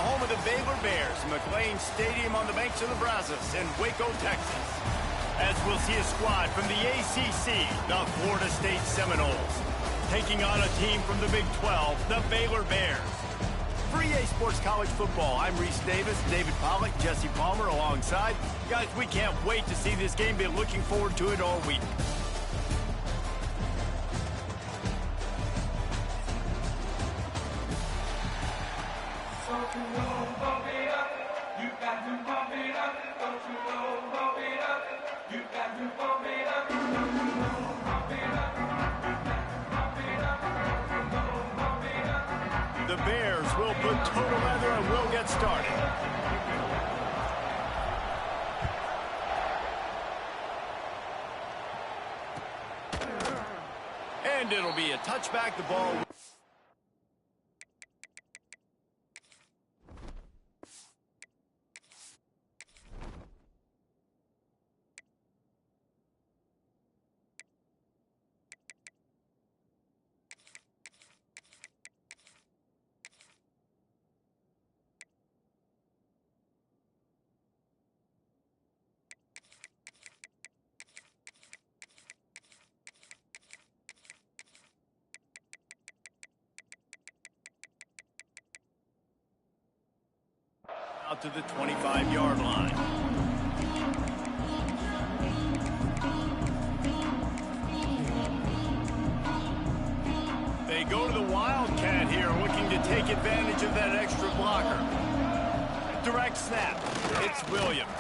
home of the Baylor Bears, McLean Stadium on the banks of the Brazos in Waco, Texas. As we'll see a squad from the ACC, the Florida State Seminoles, taking on a team from the Big 12, the Baylor Bears. For EA Sports College Football, I'm Reese Davis, David Pollack, Jesse Palmer alongside. Guys, we can't wait to see this game. Been looking forward to it all week. The Bears will put total leather and will get started. And it'll be a touchback. The ball. Out to the 25-yard line. They go to the Wildcat here, looking to take advantage of that extra blocker. Direct snap. It's Williams.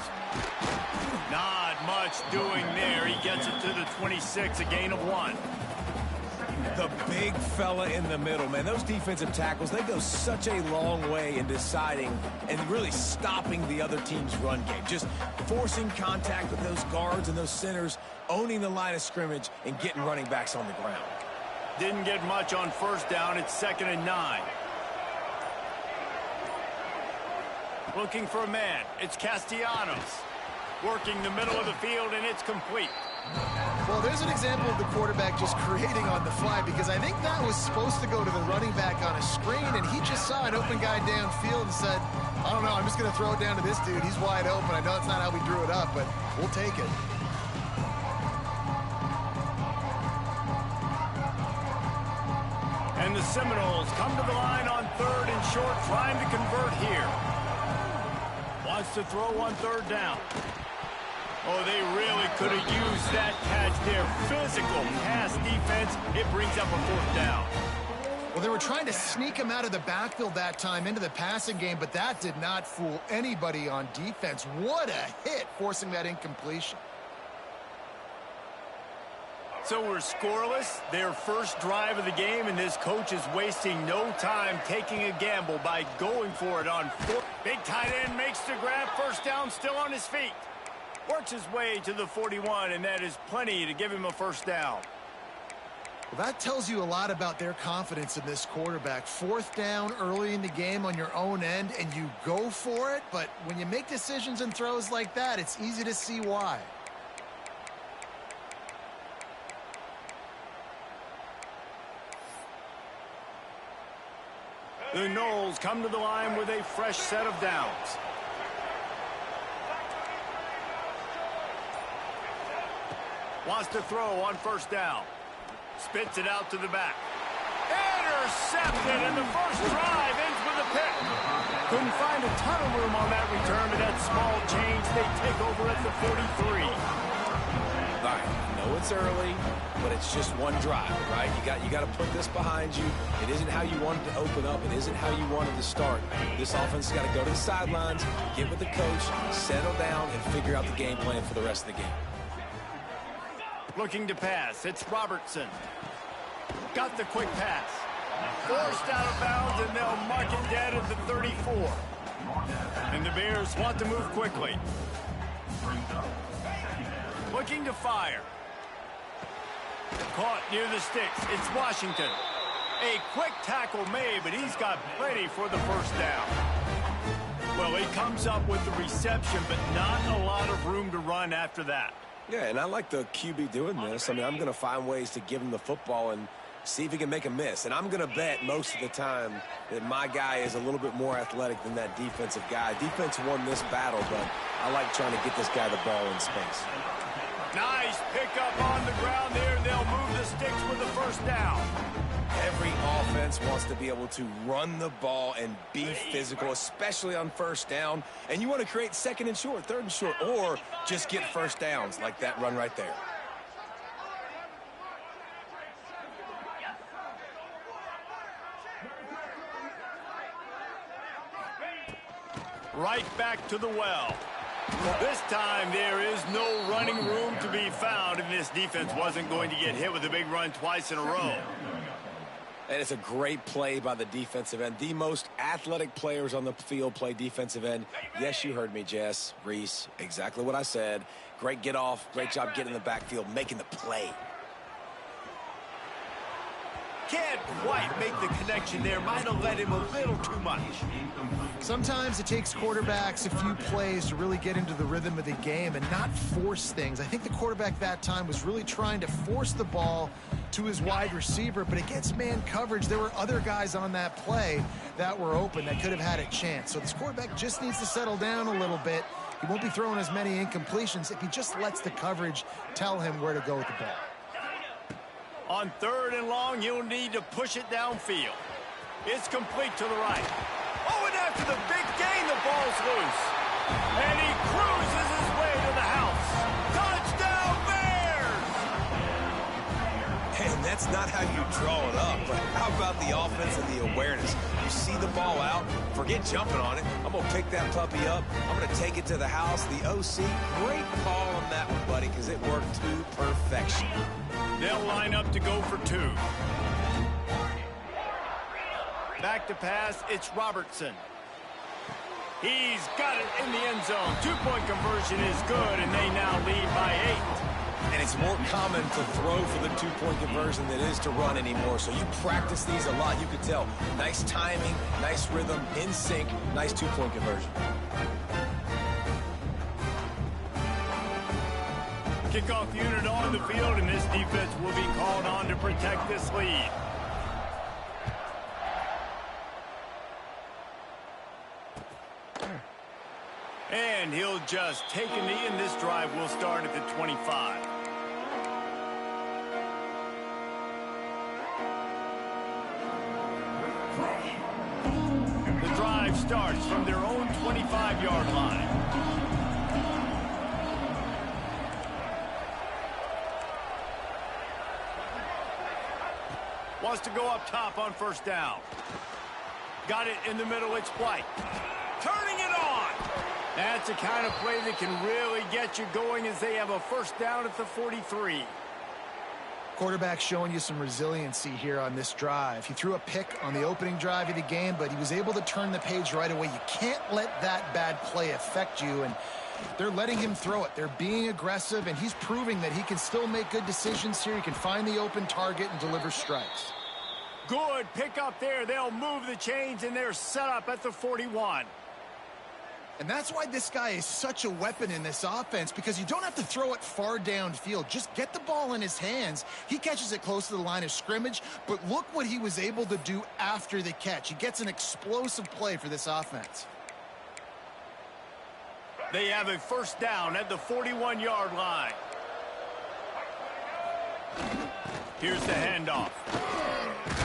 Not much doing there. He gets it to the 26, a gain of 1. The big fella in the middle, man. Those defensive tackles, they go such a long way in deciding and really stopping the other team's run game. Just forcing contact with those guards and those centers, owning the line of scrimmage, and getting running backs on the ground. Didn't get much on first down. It's 2nd and 9. Looking for a man. It's Castellanos. Working the middle of the field, and it's complete. Well, there's an example of the quarterback just creating on the fly, because I think that was supposed to go to the running back on a screen, and he just saw an open guy downfield and said, I don't know, I'm just going to throw it down to this dude. He's wide open. I know it's not how we drew it up, but we'll take it. And the Seminoles come to the line on 3rd and short, trying to convert here. Wants to throw on 3rd down. Oh, they really could have used that catch there. Physical pass defense. It brings up a 4th down. Well, they were trying to sneak him out of the backfield that time into the passing game, but that did not fool anybody on defense. What a hit, forcing that incompletion. So we're scoreless. Their first drive of the game, and this coach is wasting no time taking a gamble by going for it on 4th. Big tight end makes the grab. 1st down, still on his feet. Works his way to the 41, and that is plenty to give him a 1st down. Well, that tells you a lot about their confidence in this quarterback. 4th down early in the game on your own end, and you go for it, but when you make decisions and throws like that, it's easy to see why. The Noles come to the line with a fresh set of downs. Wants to throw on 1st down. Spits it out to the back. Intercepted, and the first drive ends with a pick. Couldn't find a ton of room on that return, but that small change, they take over at the 43. All right, I know it's early, but it's just one drive, right? You got to put this behind you. It isn't how you wanted to open up. It isn't how you wanted to start. This offense has got to go to the sidelines, get with the coach, settle down, and figure out the game plan for the rest of the game. Looking to pass. It's Robertson. Got the quick pass. Forced out of bounds, and they'll mark it dead at the 34. And the Bears want to move quickly. Looking to fire. Caught near the sticks. It's Washington. A quick tackle made, but he's got plenty for the 1st down. Well, he comes up with the reception, but not a lot of room to run after that. Yeah, and I like the QB doing this. I mean, I'm going to find ways to give him the football and see if he can make a miss. And I'm going to bet most of the time that my guy is a little bit more athletic than that defensive guy. Defense won this battle, but I like trying to get this guy the ball in space. Nice pickup on the ground there. They'll move the sticks with the first down. Every offense wants to be able to run the ball and be physical, especially on first down. And you want to create second and short, third and short, or just get first downs like that run right there. Right back to the well. This time there is no running room to be found, and this defense wasn't going to get hit with a big run twice in a row. And it's a great play by the defensive end. The most athletic players on the field play defensive end. Yes, you heard me, Jess, Reese, exactly what I said. Great get off, great job getting in the backfield, making the play. Can't quite make the connection there. Might have let him a little too much. Sometimes it takes quarterbacks a few plays to really get into the rhythm of the game and not force things. I think the quarterback that time was really trying to force the ball to his wide receiver, but against man coverage, there were other guys on that play that were open that could have had a chance. So this quarterback just needs to settle down a little bit. He won't be throwing as many incompletions if he just lets the coverage tell him where to go with the ball. On 3rd and long, you'll need to push it downfield. It's complete to the right. Oh, and after the big gain, the ball's loose. And he cruises his way to the house. Touchdown, Bears! And that's not how you draw it up, but how about the offense and the awareness? You see the ball out, forget jumping on it. I'm going to pick that puppy up. I'm going to take it to the house. The OC, great call on that one, buddy, because it worked to perfection. They'll line up to go for 2. Back to pass, it's Robertson. He's got it in the end zone. 2-point conversion is good, and they now lead by 8. And it's more common to throw for the 2-point conversion than it is to run anymore. So you practice these a lot. You can tell. Nice timing, nice rhythm, in sync, nice 2-point conversion. Kickoff unit on the field, and this defense will be called on to protect this lead. And he'll just take a knee, and this drive will start at the 25. The drive starts from their own 25-yard line. Wants to go up top on 1st down. Got it in the middle, it's White. Turning it on! That's the kind of play that can really get you going as they have a 1st down at the 43. Quarterback showing you some resiliency here on this drive. He threw a pick on the opening drive of the game, but he was able to turn the page right away. You can't let that bad play affect you, and they're letting him throw it. They're being aggressive, and he's proving that he can still make good decisions here. He can find the open target and deliver strikes. Good pick up there. They'll move the chains, and they're set up at the 41. And that's why this guy is such a weapon in this offense, because you don't have to throw it far downfield. Just get the ball in his hands. He catches it close to the line of scrimmage, but look what he was able to do after the catch. He gets an explosive play for this offense. They have a 1st down at the 41-yard line. Here's the handoff.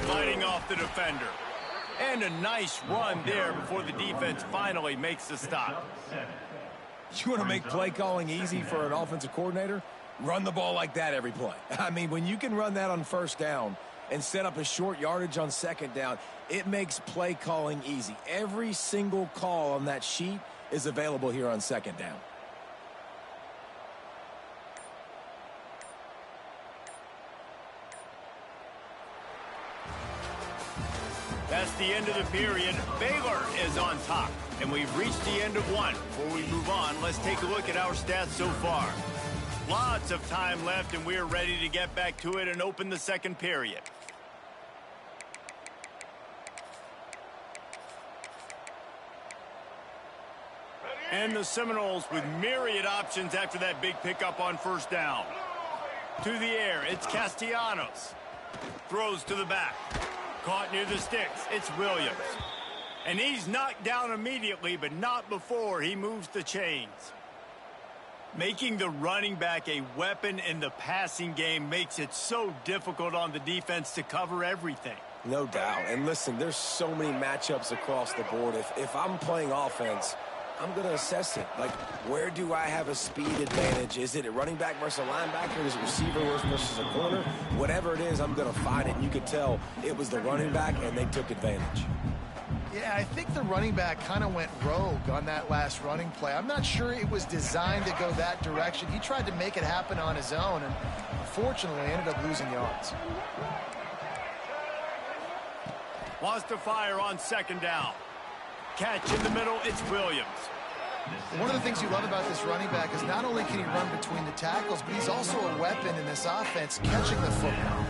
Fighting off the defender. And a nice run there before the defense finally makes the stop. You want to make play calling easy for an offensive coordinator? Run the ball like that every play. I mean, when you can run that on 1st down and set up a short yardage on 2nd down, it makes play calling easy. Every single call on that sheet is available here on 2nd down. That's the end of the period. Baylor is on top, and we've reached the end of 1. Before we move on, let's take a look at our stats so far. Lots of time left, and we're ready to get back to it and open the 2nd period. And the Seminoles with myriad options after that big pickup on 1st down. To the air, it's Castellanos. Throws to the back. Caught near the sticks. It's Williams. And he's knocked down immediately, but not before he moves the chains. Making the running back a weapon in the passing game makes it so difficult on the defense to cover everything. No doubt. And listen, there's so many matchups across the board. If I'm playing offense, I'm going to assess it. Like, where do I have a speed advantage? Is it a running back versus a linebacker? Is it receiver versus a corner? Whatever it is, I'm going to find it. And you could tell it was the running back, and they took advantage. Yeah, I think the running back kind of went rogue on that last running play. I'm not sure it was designed to go that direction. He tried to make it happen on his own, and unfortunately ended up losing yards. Wants to fire on second down. Catch in the middle, it's Williams. One of the things you love about this running back is not only can he run between the tackles, but he's also a weapon in this offense, catching the football.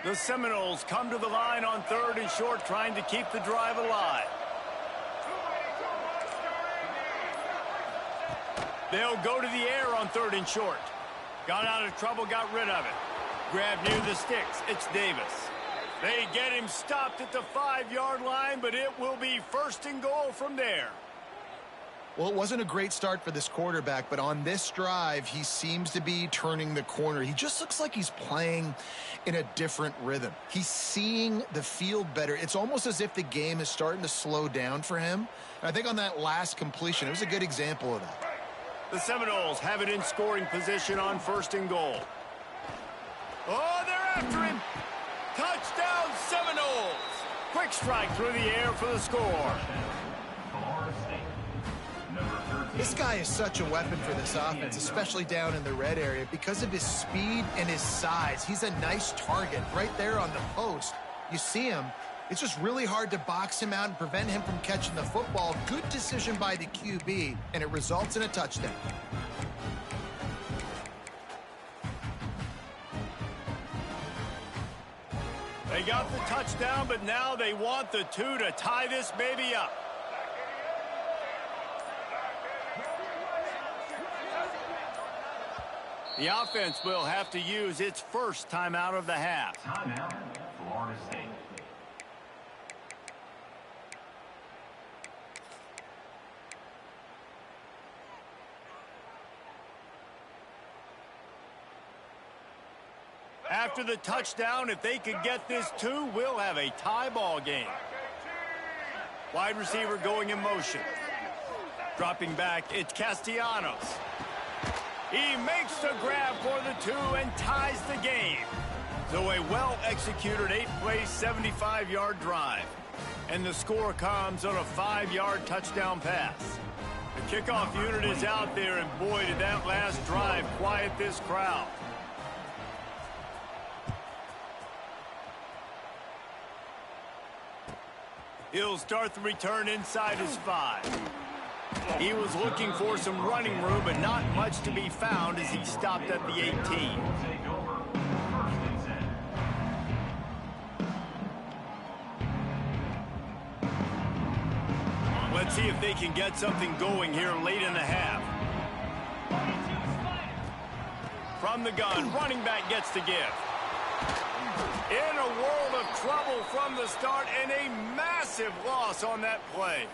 The Seminoles come to the line on 3rd and short, trying to keep the drive alive. They'll go to the air on 3rd and short. Got out of trouble, got rid of it. Grab near the sticks. It's Davis. They get him stopped at the 5-yard line, but it will be 1st and goal from there. Well, it wasn't a great start for this quarterback, but on this drive, he seems to be turning the corner. He just looks like he's playing in a different rhythm. He's seeing the field better. It's almost as if the game is starting to slow down for him. And I think on that last completion, it was a good example of that. The Seminoles have it in scoring position on 1st and goal. Oh, they're after him. Touchdown, Seminoles. Quick strike through the air for the score. This guy is such a weapon for this offense, especially down in the red area, because of his speed and his size. He's a nice target right there on the post. You see him. It's just really hard to box him out and prevent him from catching the football. Good decision by the QB, and it results in a touchdown. They got the touchdown, but now they want the 2 to tie this baby up. The offense will have to use its first timeout of the half. Timeout, Florida State. After the touchdown, if they could get this 2, we'll have a tie ball game. Wide receiver going in motion. Dropping back, it's Castellanos. He makes the grab for the 2 and ties the game. So a well-executed 8-play, 75-yard drive. And the score comes on a 5-yard touchdown pass. The kickoff unit is out there, and boy, did that last drive quiet this crowd. He'll start the return inside his 5. He was looking for some running room, but not much to be found as he stopped at the 18. Let's see if they can get something going here late in the half. From the gun, running back gets the give. In a world of trouble from the start, and a massive loss on that play.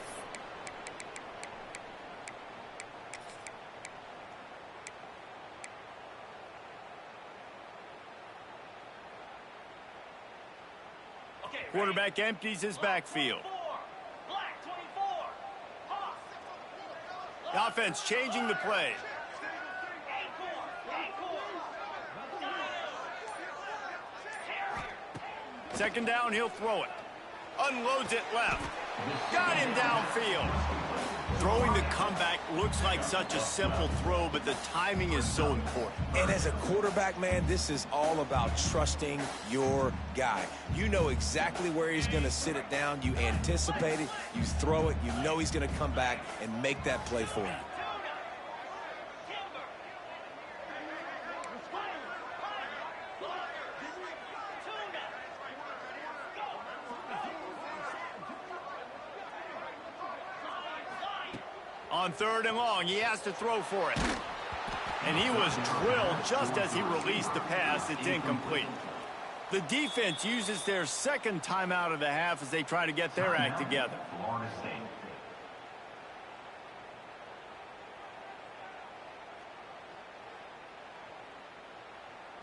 Quarterback empties his backfield. The offense changing the play. Second down, he'll throw it. Unloads it left. Got him downfield. Throwing the comeback looks like such a simple throw, but the timing is so important. And as a quarterback, man, this is all about trusting your guy. You know exactly where he's going to sit it down. You anticipate it. You throw it. You know he's going to come back and make that play for you. On 3rd and long, he has to throw for it. And he was drilled just as he released the pass. It's incomplete. The defense uses their second timeout of the half as they try to get their act together. Florida State.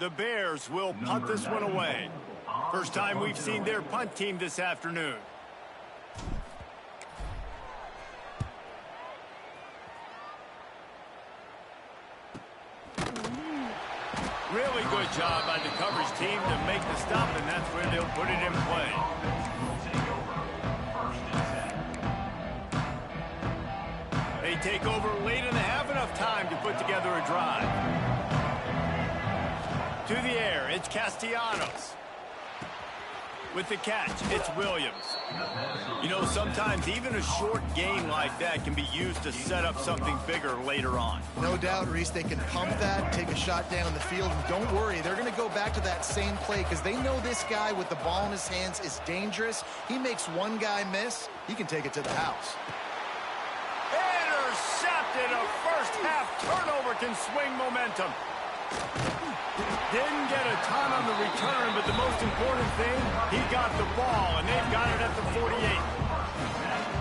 The Bears will punt this one away. First time we've seen their punt team this afternoon. Really good job by the coverage team to make the stop, and that's where they'll put it in play. They take over late in the half, enough time to put together a drive. To the air, it's Castellanos. With the catch, it's Williams. You know, sometimes even a short gain like that can be used to set up something bigger later on. No doubt, Reese, they can pump that, take a shot down the field, and don't worry, they're going to go back to that same play because they know this guy with the ball in his hands is dangerous. He makes one guy miss, he can take it to the house. Intercepted! A first-half turnover can swing momentum. Didn't get a ton on the return, but the most important thing, he got the ball, and they've got it at the 48.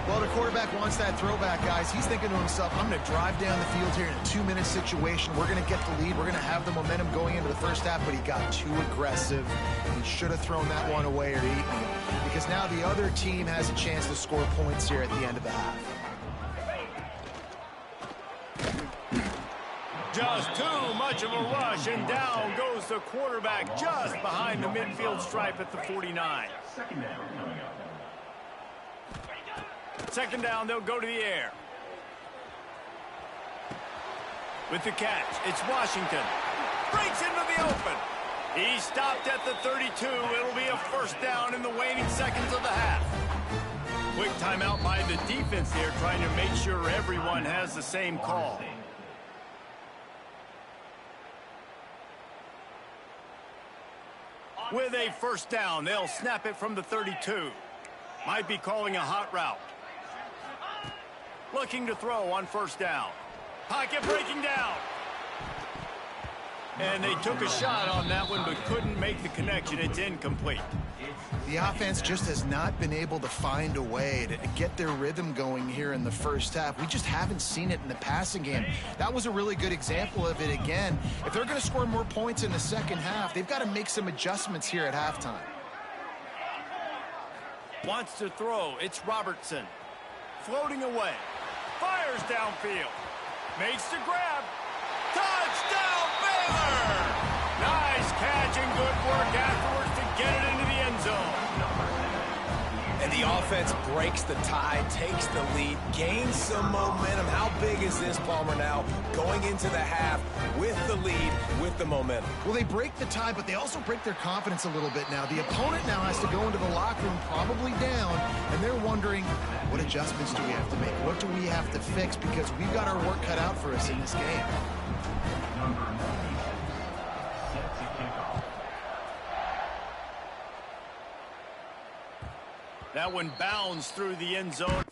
Well, the quarterback wants that throwback, guys. He's thinking to himself, I'm going to drive down the field here in a 2-minute situation. We're going to get the lead. We're going to have the momentum going into the first half, but he got too aggressive. He should have thrown that one away or eaten it, because now the other team has a chance to score points here at the end of the half. Just too much of a rush, and down goes the quarterback just behind the midfield stripe at the 49. Second down, they'll go to the air. With the catch, it's Washington. Breaks into the open. He stopped at the 32. It'll be a first down in the waning seconds of the half. Quick timeout by the defense here, trying to make sure everyone has the same call. With a first down, they'll snap it from the 32. Might be calling a hot route. Looking to throw on first down. Pocket breaking down. And they took a shot on that one, but couldn't make the connection. It's incomplete. The offense just has not been able to find a way to get their rhythm going here in the first half. We just haven't seen it in the passing game. That was a really good example of it again. If they're going to score more points in the second half, they've got to make some adjustments here at halftime. Wants to throw. It's Robertson. Floating away. Fires downfield. Makes the grab. Touchdown, Baylor! Nice catch and good work afterwards to get it into the end zone. And the offense breaks the tie, takes the lead, gains some momentum. How big is this, Palmer, now going into the half with the lead, with the momentum? Well, they break the tie, but they also break their confidence a little bit now. The opponent now has to go into the locker room probably down, and they're wondering, what adjustments do we have to make? What do we have to fix? Because we've got our work cut out for us in this game. That one bounds through the end zone.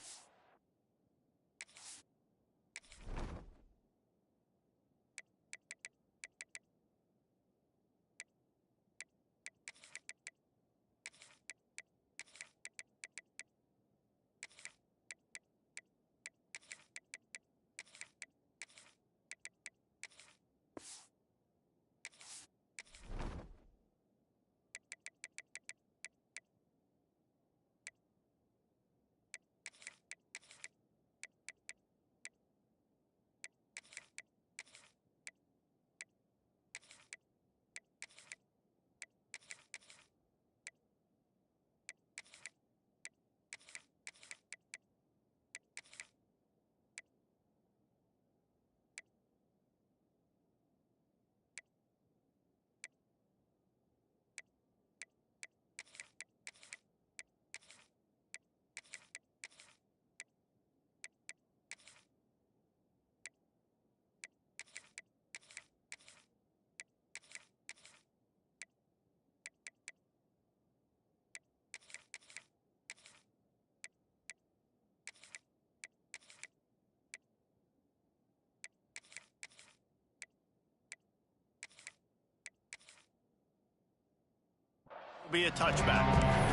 Be a touchback.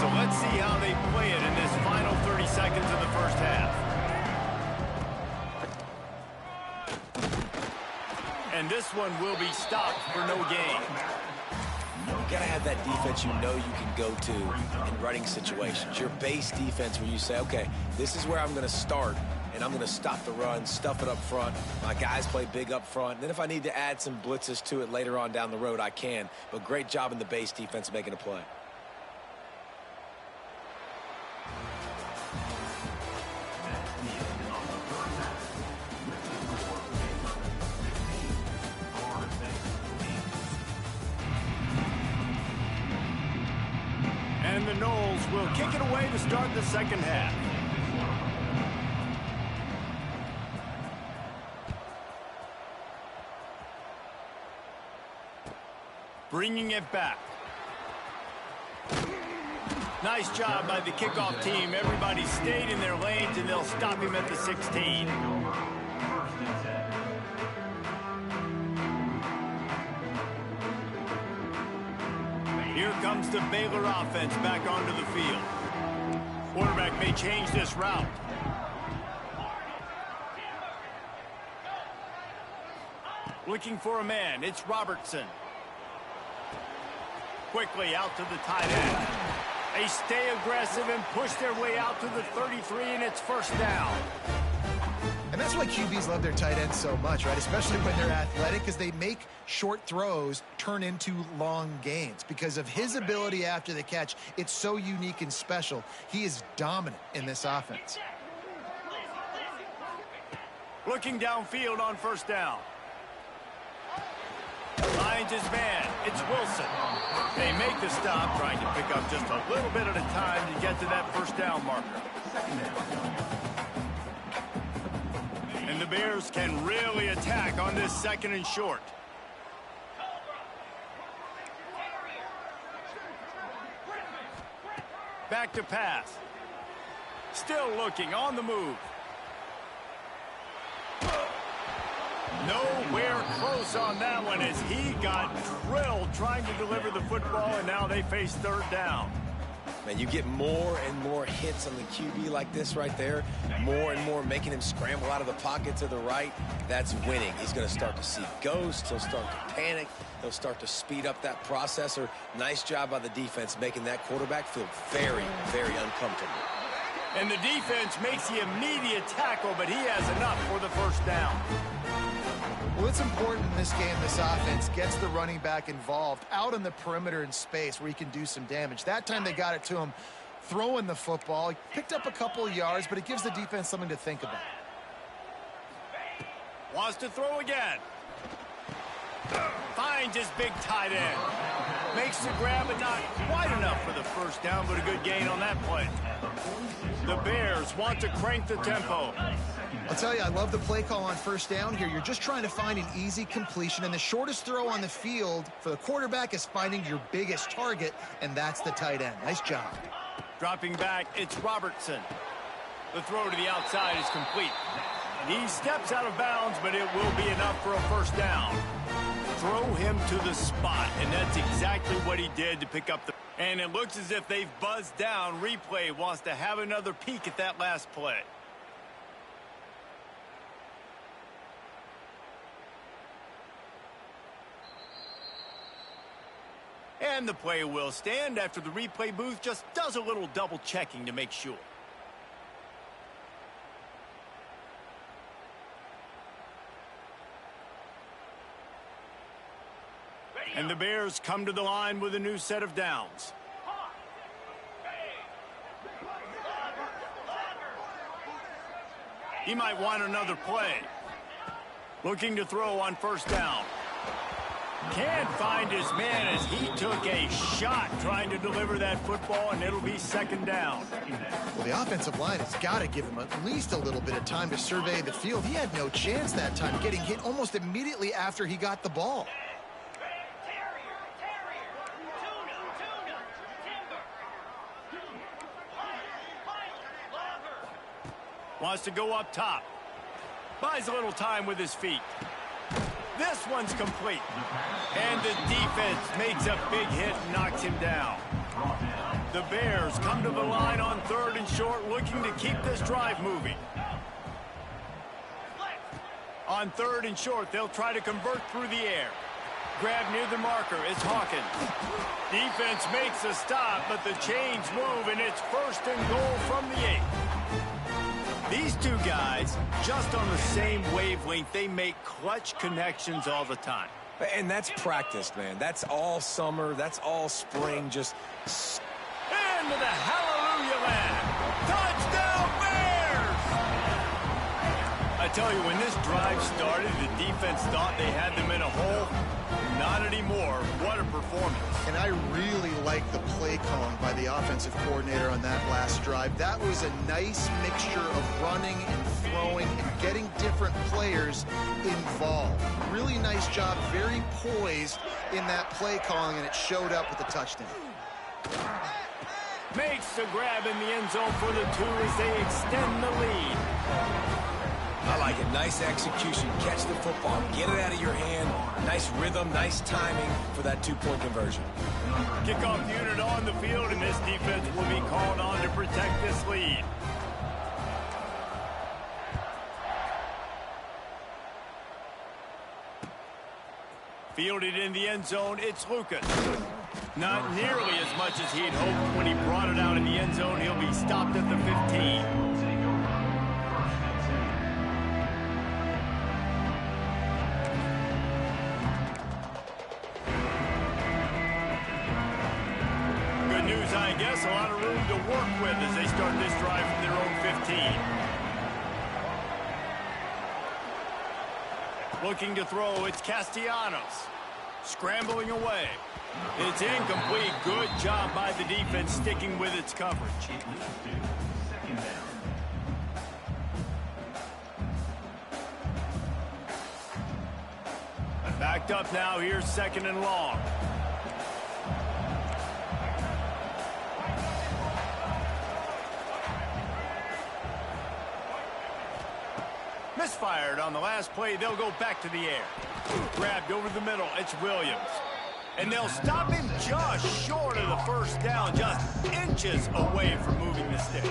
So let's see how they play it in this final 30 seconds of the first half. And this one will be stopped for no gain. You gotta have that defense you know you can go to in running situations. Your base defense where you say, okay, this is where I'm gonna start, and I'm gonna stop the run, stuff it up front. My guys play big up front. Then if I need to add some blitzes to it later on down the road, I can. But great job in the base defense making a play. And the Noles will kick it away to start the second half. Bringing it back. Nice job by the kickoff team. Everybody stayed in their lanes, and they'll stop him at the 16. Here comes the Baylor offense back onto the field. Quarterback may change this route. Looking for a man. It's Robertson. Quickly out to the tight end. They stay aggressive and push their way out to the 33, and it's first down. And that's why QBs love their tight ends so much, right? Especially when they're athletic, because they make short throws turn into long gains. Because of his ability after the catch, it's so unique and special. He is dominant in this offense. Looking downfield on first down. Finds his man. It's Wilson. They make the stop, trying to pick up just a little bit at a time to get to that first down marker. And the Bears can really attack on this second and short. Back to pass. Still looking on the move. Nowhere close on that one as he got drilled trying to deliver the football, and now they face third down. Man, you get more and more hits on the QB like this right there. More and more making him scramble out of the pocket to the right. That's winning. He's going to start to see ghosts. He'll start to panic. He'll start to speed up that processor. Nice job by the defense making that quarterback feel very, very uncomfortable. And the defense makes the immediate tackle, but he has enough for the first down. Well, it's important in this game, this offense gets the running back involved out on the perimeter in space where he can do some damage. That time they got it to him throwing the football. He picked up a couple of yards, but it gives the defense something to think about. Wants to throw again. Finds his big tight end. Makes the grab, but not quite enough for the first down, but a good gain on that play. The Bears want to crank the tempo. I'll tell you, I love the play call on first down here. You're just trying to find an easy completion, and the shortest throw on the field for the quarterback is finding your biggest target, and that's the tight end. Nice job. Dropping back, it's Robertson. The throw to the outside is complete. He steps out of bounds, but it will be enough for a first down. Throw him to the spot, and that's exactly what he did to pick up the... And it looks as if they've buzzed down. Replay wants to have another peek at that last play. And the play will stand after the replay booth just does a little double checking to make sure. And the Bears come to the line with a new set of downs. He might want another play. Looking to throw on first down. Can't find his man as he took a shot trying to deliver that football, and it'll be second down. Well, the offensive line has got to give him at least a little bit of time to survey the field. He had no chance that time, getting hit almost immediately after he got the ball. Wants to go up top. Buys a little time with his feet. This one's complete. And the defense makes a big hit and knocks him down. The Bears come to the line on 3rd and short, looking to keep this drive moving. On 3rd and short, they'll try to convert through the air. Grab near the marker, it's Hawkins. Defense makes a stop, but the chains move, and it's 1st and goal from the 8. These two guys, just on the same wavelength, they make clutch connections all the time. And that's practiced, man. That's all summer. That's all spring. Just... Into the hallelujah land. Touchdown, Bears! I tell you, when this drive started, the defense thought they had them in a hole. Not anymore. What a performance. And I really like the play calling by the offensive coordinator on that last drive. That was a nice mixture of running and throwing and getting different players involved. Really nice job, very poised in that play calling, and it showed up with the touchdown. Makes the grab in the end zone for the 2 as they extend the lead. I like it. Nice execution. Catch the football. Get it out of your hand. Nice rhythm, nice timing for that 2-point conversion. Kickoff unit on the field, and this defense will be called on to protect this lead. Fielded in the end zone, it's Lucas. Not nearly as much as he'd hoped. When he brought it out in the end zone, he'll be stopped at the 15. Good news, I guess. A lot of room to work with as they start this drive from their own 15. Looking to throw, it's Castellanos. Scrambling away. It's incomplete. Good job by the defense sticking with its coverage. Backed up now. Here's 2nd and long. Misfired on the last play. They'll go back to the air. Grabbed over the middle. It's Williams. And they'll stop him just short of the 1st down, just inches away from moving the sticks.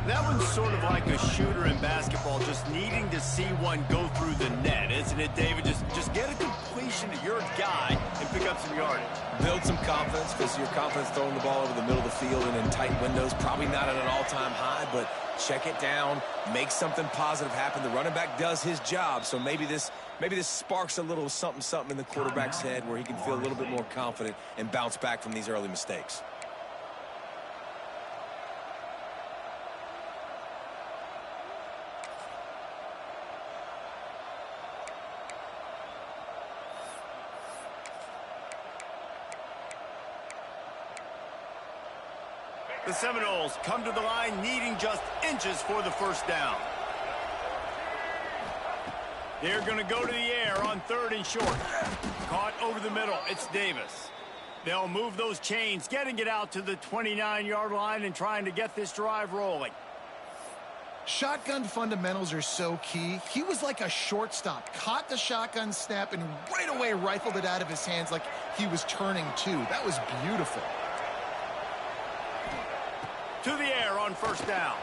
That one's sort of like a shooter in basketball, just needing to see one go through the net, isn't it, David? Just get a completion to your guy and pick up some yardage. Build some confidence, because your confidence throwing the ball over the middle of the field and in tight windows, probably not at an all-time high, but check it down, make something positive happen. The running back does his job, so maybe this sparks a little something in the quarterback's head where he can feel a little bit more confident and bounce back from these early mistakes. The Seminoles come to the line needing just inches for the 1st down. They're going to go to the air on 3rd and short. Caught over the middle. It's Davis. They'll move those chains, getting it out to the 29-yard line and trying to get this drive rolling. Shotgun fundamentals are so key. He was like a shortstop. Caught the shotgun snap and right away rifled it out of his hands like he was turning two. That was beautiful. To the air on 1st down.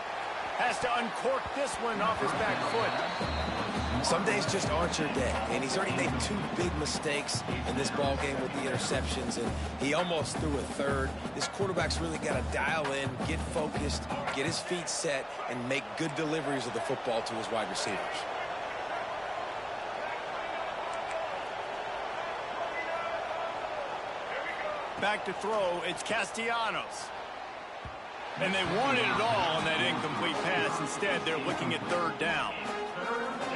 Has to uncork this one off his back foot. Some days just aren't your day, and he's already made 2 big mistakes in this ball game with the interceptions, and he almost threw a 3rd. This quarterback's really got to dial in, get focused, get his feet set, and make good deliveries of the football to his wide receivers. Back to throw, it's Castellanos. And they wanted it all on that incomplete pass. Instead, they're looking at 3rd down.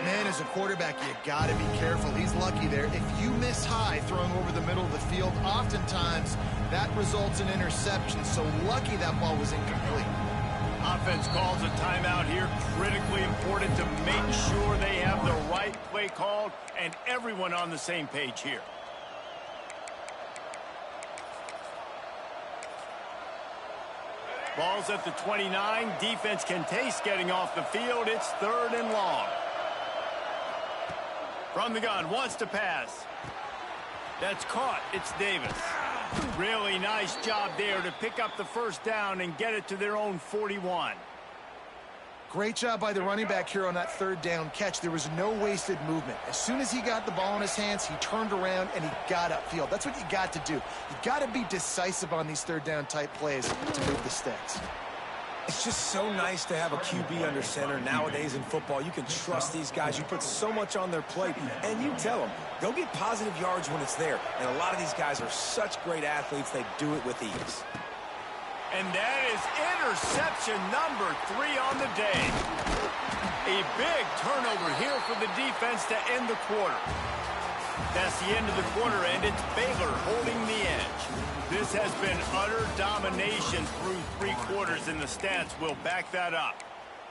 Man, as a quarterback, you got to be careful. He's lucky there. If you miss high throwing over the middle of the field, oftentimes that results in interception. So lucky that ball was incomplete. Offense calls a timeout here. Critically important to make sure they have the right play called and everyone on the same page here. Ball's at the 29. Defense can taste getting off the field. It's 3rd and long. From the gun, wants to pass. That's caught. It's Davis. Really nice job there to pick up the first down and get it to their own 41. Great job by the running back here on that 3rd down catch. There was no wasted movement. As soon as he got the ball in his hands, he turned around and he got upfield. That's what you got to do. You got to be decisive on these 3rd down type plays to move the sticks. It's just so nice to have a QB under center nowadays in football. You can trust these guys. You put so much on their plate, and you tell them, go get positive yards when it's there. And a lot of these guys are such great athletes, they do it with ease. And that is interception number 3 on the day. A big turnover here for the defense to end the quarter. That's the end of the quarter, and it's Baylor holding the edge. This has been utter domination through 3 quarters, and the stats will back that up.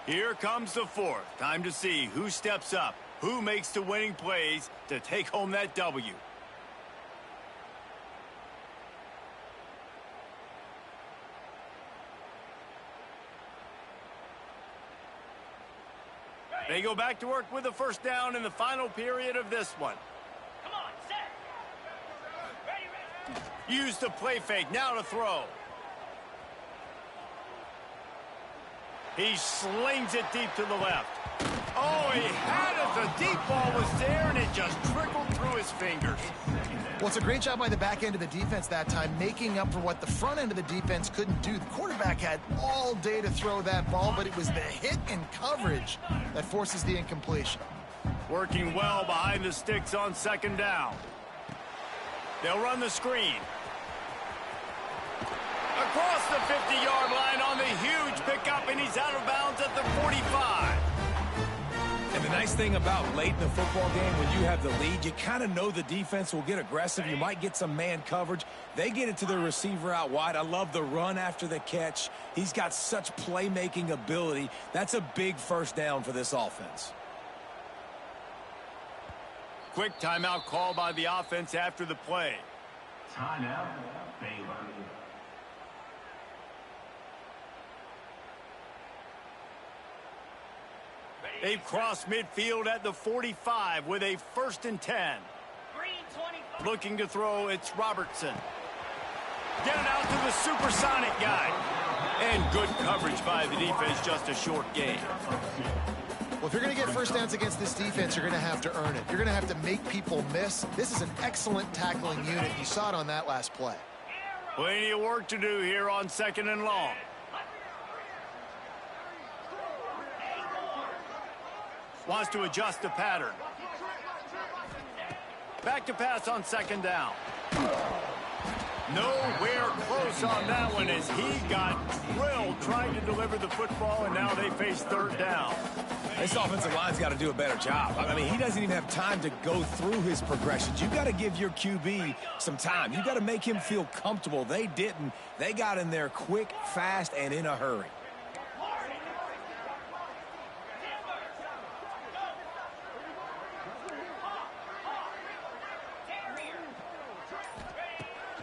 Here comes the 4th. Time to see who steps up, who makes the winning plays to take home that W. They go back to work with a first down in the final period of this one. Come on, set. Ready. Use the play fake, now to throw. He slings it deep to the left. Oh, he had it. The deep ball was there, and it just trickled through his fingers. Well, it's a great job by the back end of the defense that time, making up for what the front end of the defense couldn't do. The quarterback had all day to throw that ball, but it was the hit and coverage that forces the incompletion. Working well behind the sticks on 2nd down. They'll run the screen. Across the 50-yard line on the huge pickup, and he's out of bounds at the 45. And the nice thing about late in the football game, when you have the lead, you kind of know the defense will get aggressive. You might get some man coverage. They get it to their receiver out wide. I love the run after the catch. He's got such playmaking ability. That's a big first down for this offense. Quick timeout call by the offense after the play. Timeout, Baylor. They've crossed midfield at the 45 with a 1st and 10. Green 25. Looking to throw, it's Robertson. Get it out to the supersonic guy. And good coverage by the defense, just a short gain. Well, if you're going to get first downs against this defense, you're going to have to earn it. You're going to have to make people miss. This is an excellent tackling unit. You saw it on that last play. Plenty of work to do here on 2nd and long. Wants to adjust the pattern. Back to pass on 2nd down. Nowhere close on that one as he got drilled trying to deliver the football, and now they face 3rd down. This offensive line's got to do a better job. I mean, he doesn't even have time to go through his progressions. You've got to give your QB some time. You've got to make him feel comfortable. They didn't. They got in there quick, fast, and in a hurry.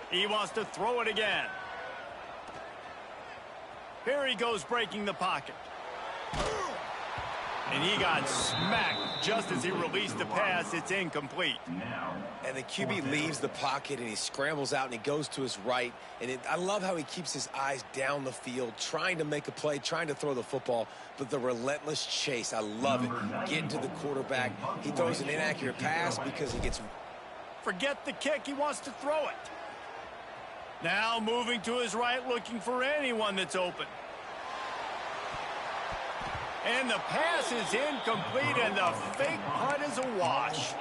He wants to throw it again. Here he goes breaking the pocket. And he got smacked just as he released the pass. It's incomplete. And the QB leaves the pocket and he scrambles out and he goes to his right. And I love how he keeps his eyes down the field, trying to make a play, trying to throw the football, but the relentless chase, I love it. Getting to the quarterback. He throws an inaccurate pass because he gets... Forget the kick. He wants to throw it. Now moving to his right, looking for anyone that's open. And the pass is incomplete, and the fake punt is a wash.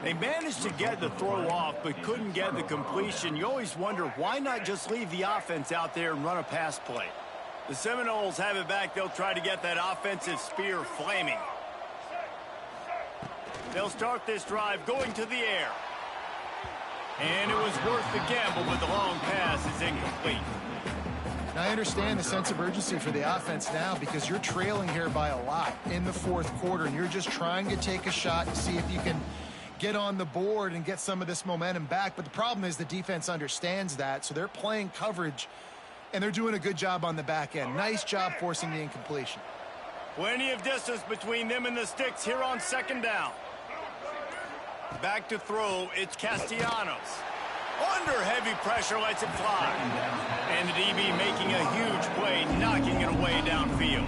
They managed to get the throw off, but couldn't get the completion. You always wonder, why not just leave the offense out there and run a pass play? The Seminoles have it back. They'll try to get that offensive spear flaming. They'll start this drive going to the air. And it was worth the gamble, but the long pass is incomplete. Now, I understand the sense of urgency for the offense now because you're trailing here by a lot in the 4th quarter, and you're just trying to take a shot to see if you can get on the board and get some of this momentum back. But the problem is the defense understands that, so they're playing coverage and they're doing a good job on the back end. Nice job forcing the incompletion. Plenty of distance between them and the sticks here on second down. Back to throw, it's Castellanos. Under heavy pressure, lets it fly. And the DB making a huge play, knocking it away downfield.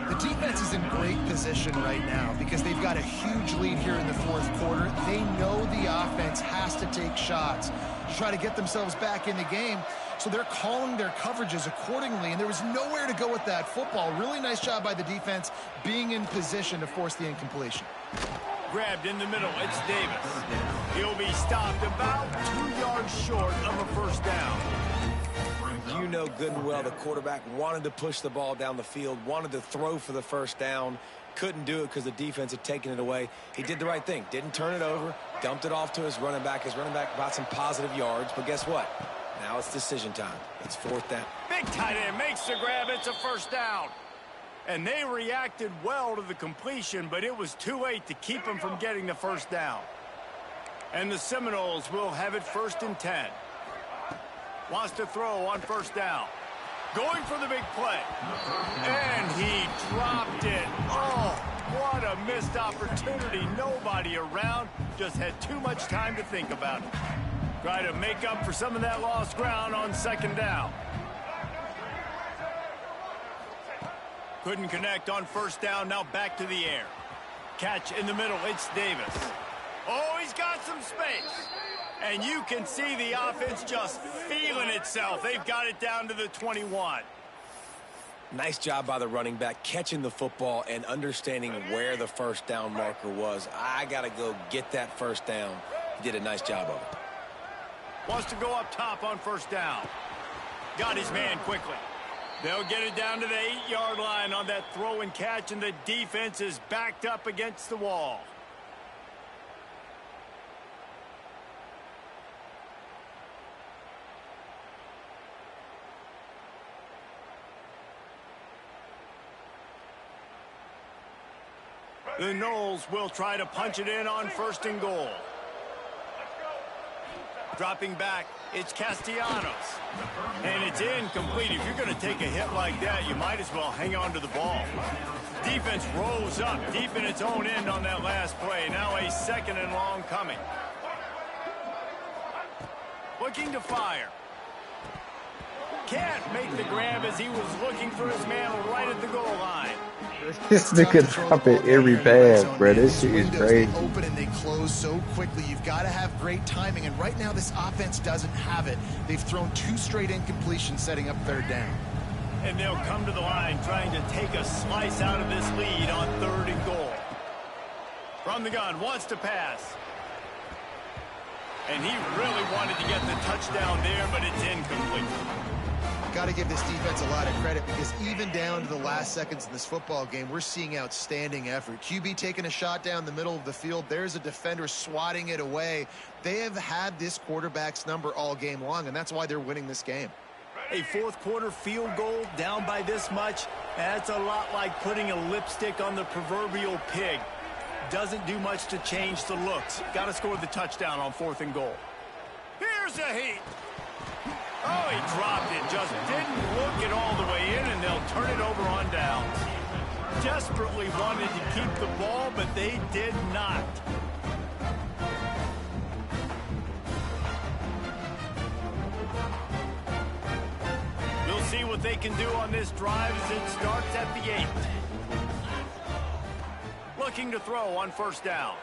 The defense is in great position right now because they've got a huge lead here in the fourth quarter. They know the offense has to take shots to try to get themselves back in the game. So they're calling their coverages accordingly, and there was nowhere to go with that football. Really nice job by the defense being in position to force the incompletion. Grabbed in the middle, it's Davis. He'll be stopped about 2 yards short of a first down. You know good and well the quarterback wanted to push the ball down the field, wanted to throw for the first down, couldn't do it because the defense had taken it away. He did the right thing, didn't turn it over, dumped it off to his running back. His running back got some positive yards, but guess what? Now it's decision time. It's fourth down. Big tight end makes the grab. It's a first down. And they reacted well to the completion, but it was too late to keep them from getting the first down. And the Seminoles will have it 1st and 10. Wants to throw on first down. Going for the big play. And he dropped it. Oh, what a missed opportunity. Nobody around. Just had too much time to think about it. Try to make up for some of that lost ground on second down. Couldn't connect on first down. Now back to the air. Catch in the middle. It's Davis. Oh, he's got some space. And you can see the offense just feeling itself. They've got it down to the 21. Nice job by the running back catching the football and understanding where the first down marker was. I got to go get that first down. He did a nice job of it. Wants to go up top on first down. Got his man quickly. They'll get it down to the 8-yard line on that throw and catch, and the defense is backed up against the wall. The Noles will try to punch it in on 1st and goal. Dropping back, it's Castellanos. And it's incomplete. If you're going to take a hit like that, you might as well hang on to the ball. Defense rose up deep in its own end on that last play. Now a 2nd and long coming. Looking to fire. Can't make the grab as he was looking for his man right at the goal line. This nigga drop it every pass, bro. This shit is crazy. They open and they close so quickly. You've got to have great timing, and right now this offense doesn't have it. They've thrown 2 straight incompletions, setting up 3rd down. And they'll come to the line trying to take a slice out of this lead on 3rd and goal. From the gun, wants to pass. And he really wanted to get the touchdown there, but it's incomplete. Got to give this defense a lot of credit because even down to the last seconds in this football game, we're seeing outstanding effort. QB taking a shot down the middle of the field. There's a defender swatting it away. They have had this quarterback's number all game long, and that's why they're winning this game. A fourth quarter field goal down by this much, that's a lot like putting a lipstick on the proverbial pig. Doesn't do much to change the looks. Got to score the touchdown on 4th and goal. Here's a heat. Oh, he dropped it. Just didn't look it all the way in, and they'll turn it over on downs. Desperately wanted to keep the ball, but they did not. We'll see what they can do on this drive as it starts at the 8. Looking to throw on first down.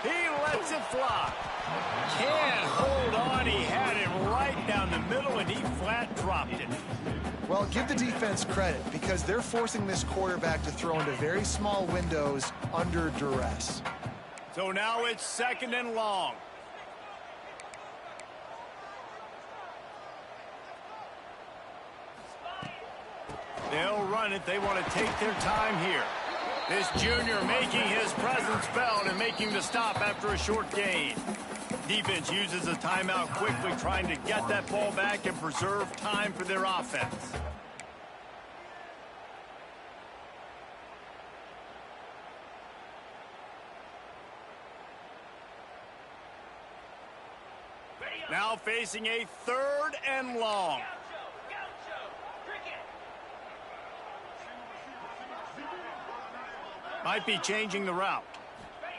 He lets it fly. Can't hold on. He had it right down the middle, and he flat dropped it. Well, give the defense credit because they're forcing this quarterback to throw into very small windows under duress. So now it's 2nd and long. They'll run it. They want to take their time here. This junior making his presence felt and making the stop after a short gain. Defense uses a timeout quickly, trying to get that ball back and preserve time for their offense. Now facing a 3rd and long. Might be changing the route.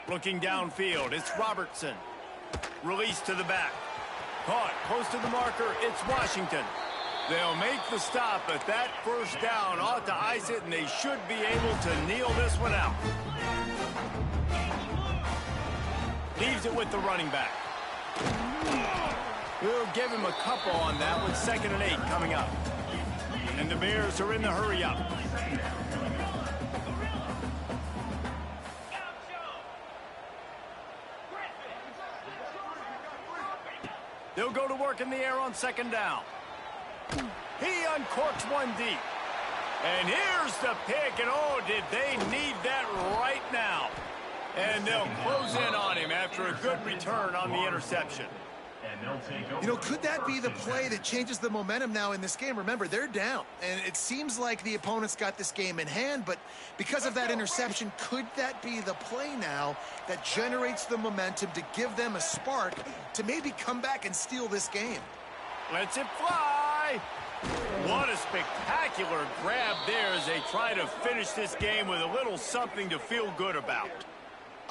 Looking downfield, it's Robertson. Release to the back. Caught close to the marker, it's Washington. They'll make the stop, but that first down ought to ice it, and they should be able to kneel this one out. Leaves it with the running back. We'll give him a couple on that with 2nd and 8 coming up. And the Bears are in the hurry up. They'll go to work in the air on 2nd down. He uncorks one deep. And here's the pick, and oh, did they need that right now. And they'll close in on him after a good return on the interception. You know, could that be the play that changes the momentum now in this game? Remember, they're down, and it seems like the opponents got this game in hand, but because of that interception, could that be the play now that generates the momentum to give them a spark to maybe come back and steal this game? Lets it fly. What a spectacular grab there as they try to finish this game with a little something to feel good about.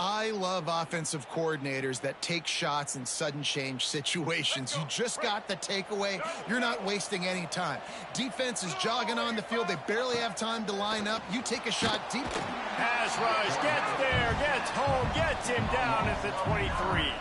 I love offensive coordinators that take shots in sudden change situations. You just got the takeaway. You're not wasting any time. Defense is jogging on the field. They barely have time to line up. You take a shot deep. Pass rush, gets there, gets home, gets him down at the 23.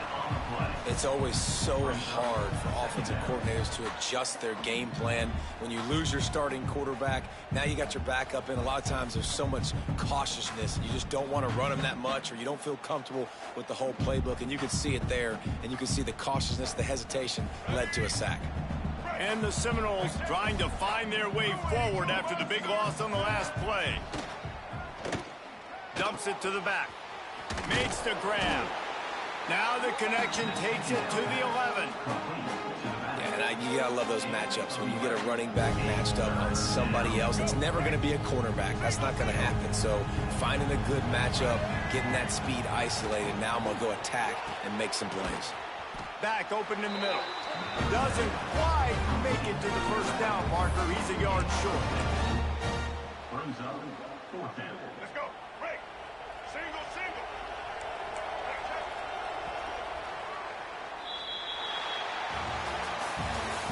It's always so hard for offensive coordinators to adjust their game plan. When you lose your starting quarterback, now you got your backup in. A lot of times there's so much cautiousness, and you just don't want to run them that much, or you don't feel comfortable with the whole playbook, and you can see it there, and you can see the cautiousness, the hesitation led to a sack. And the Seminoles trying to find their way forward after the big loss on the last play. Dumps it to the back. Makes the grab. Now the connection takes it to the 11. Yeah, and you gotta love those matchups. When you get a running back matched up on somebody else, it's never gonna be a cornerback. That's not gonna happen. So finding a good matchup, getting that speed isolated, now I'm gonna go attack and make some plays. Back open in the middle. Doesn't quite make it to the first down marker. He's a yard short. Brings up 4th down. Let's go. Break. Single, single.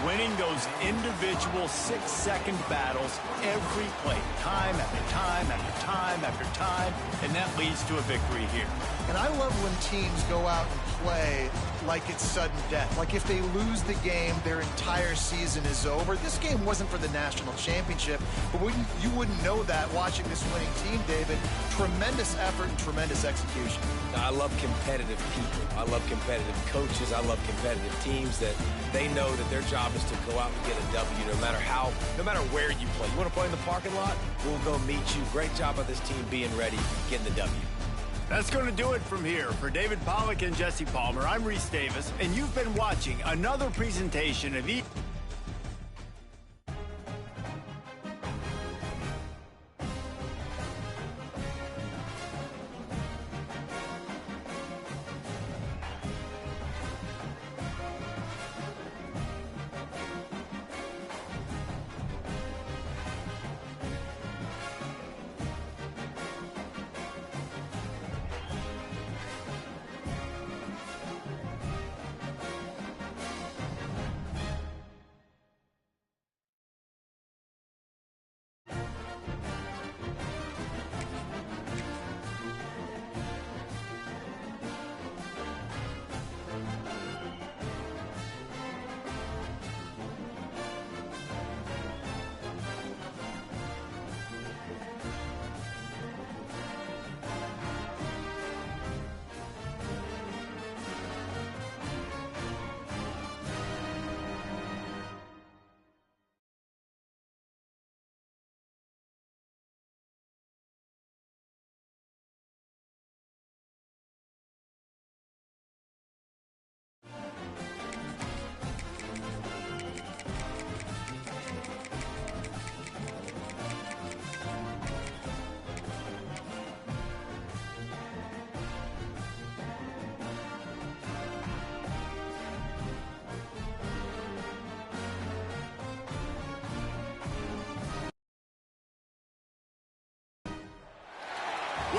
Winning those individual 6-second battles every play, time after time after time after time, and that leads to a victory here. And I love when teams go out and play like it's sudden death. Like if they lose the game, their entire season is over. This game wasn't for the national championship, but you wouldn't know that watching this winning team, David. Tremendous effort and tremendous execution. I love competitive people. I love competitive coaches. I love competitive teams that they know that their job is to go out and get a W no matter where you play. You want to play in the parking lot? We'll go meet you. Great job by this team being ready, getting the W. That's going to do it from here. For David Pollack and Jesse Palmer, I'm Reese Davis, and you've been watching another presentation of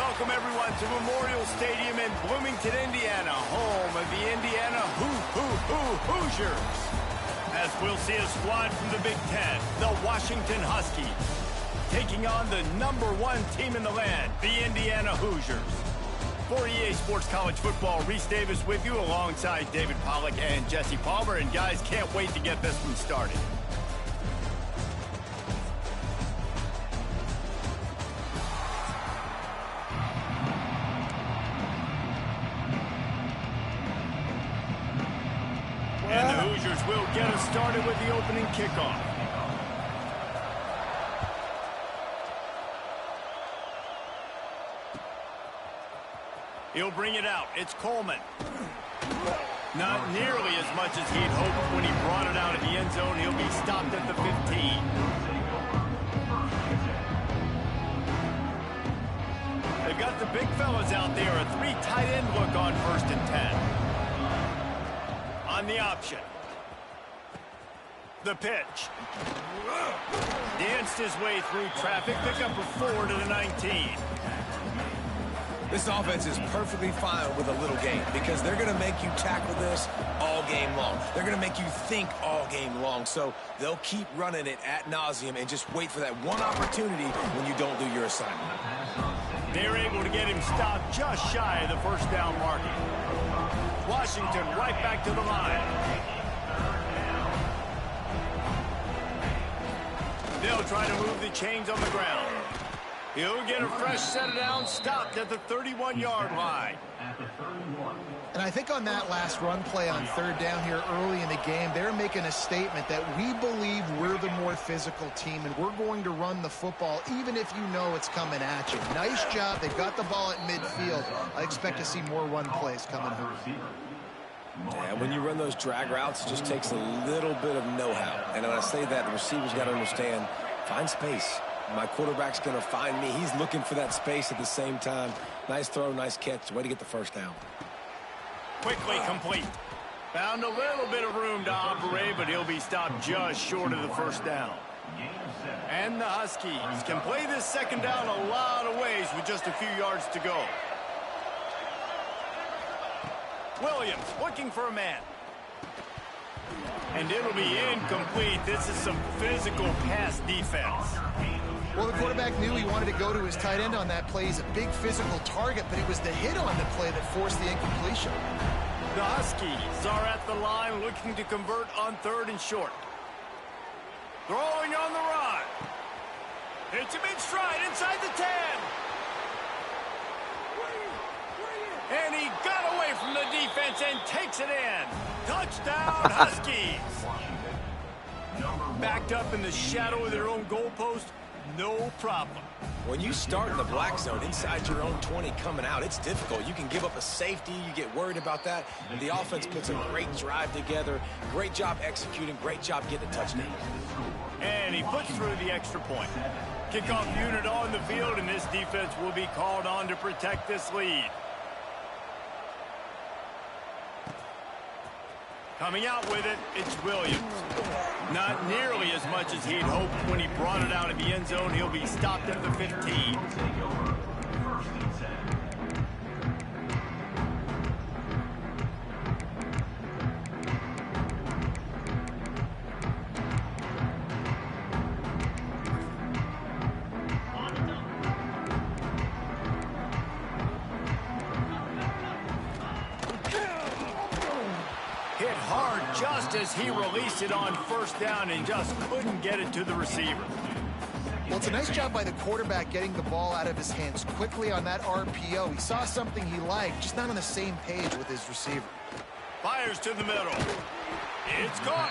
welcome everyone to Memorial Stadium in Bloomington, Indiana, home of the Indiana Hoosiers. As we'll see a squad from the Big Ten, the Washington Huskies, taking on the #1 team in the land, the Indiana Hoosiers. For EA Sports College Football, Reese Davis with you alongside David Pollack and Jesse Palmer. And guys, can't wait to get this one started. And the Hoosiers will get us started with the opening kickoff. He'll bring it out. It's Coleman. Not nearly as much as he'd hoped when he brought it out of the end zone. He'll be stopped at the 15. They've got the big fellas out there. A 3 tight end look on 1st and 10. On the option. The pitch. Danced his way through traffic. Pick up a 4 to the 19. This offense is perfectly fine with a little game because they're going to make you tackle this all game long. They're going to make you think all game long. So they'll keep running it ad nauseum and just wait for that one opportunity when you don't do your assignment. They're able to get him stopped just shy of the 1st down marker. Washington right back to the line. They'll try to move the chains on the ground. He'll get a fresh set down, stopped at the 31-yard line. And I think on that last run play on 3rd down here early in the game, they're making a statement that we believe we're the more physical team and we're going to run the football even if you know it's coming at you. Nice job. They've got the ball at midfield. I expect to see more run plays coming home. Yeah, when you run those drag routes, it just takes a little bit of know-how. And when I say that, the receivers got to understand, find space. My quarterback's going to find me. He's looking for that space at the same time. Nice throw, nice catch. Way to get the 1st down. Quickly complete. Found a little bit of room to operate, but he'll be stopped just short of the 1st down. And the Huskies can play this 2nd down a lot of ways with just a few yards to go. Williams looking for a man. And it'll be incomplete. This is some physical pass defense. Well, the quarterback knew he wanted to go to his tight end on that play. He's a big physical target, but it was the hit on the play that forced the incompletion. The Huskies are at the line looking to convert on 3rd and short. Throwing on the run. Hits him in stride inside the 10. And he got away from the defense and takes it in. Touchdown, Huskies. Backed up in the shadow of their own goalpost. No problem. When you start in the black zone inside your own 20 coming out, it's difficult. You can give up a safety. You get worried about that. And the offense puts a great drive together. Great job executing. Great job getting a touchdown. And he puts through the extra point. Kickoff unit on the field, and this defense will be called on to protect this lead. Coming out with it, it's Williams. Not nearly as much as he'd hoped when he brought it out of the end zone. He'll be stopped at the 15. Hit hard just as he released it on 1st down and just couldn't get it to the receiver. Well, it's a nice job by the quarterback getting the ball out of his hands quickly on that RPO. He saw something he liked, just not on the same page with his receiver. Fires to the middle. It's caught.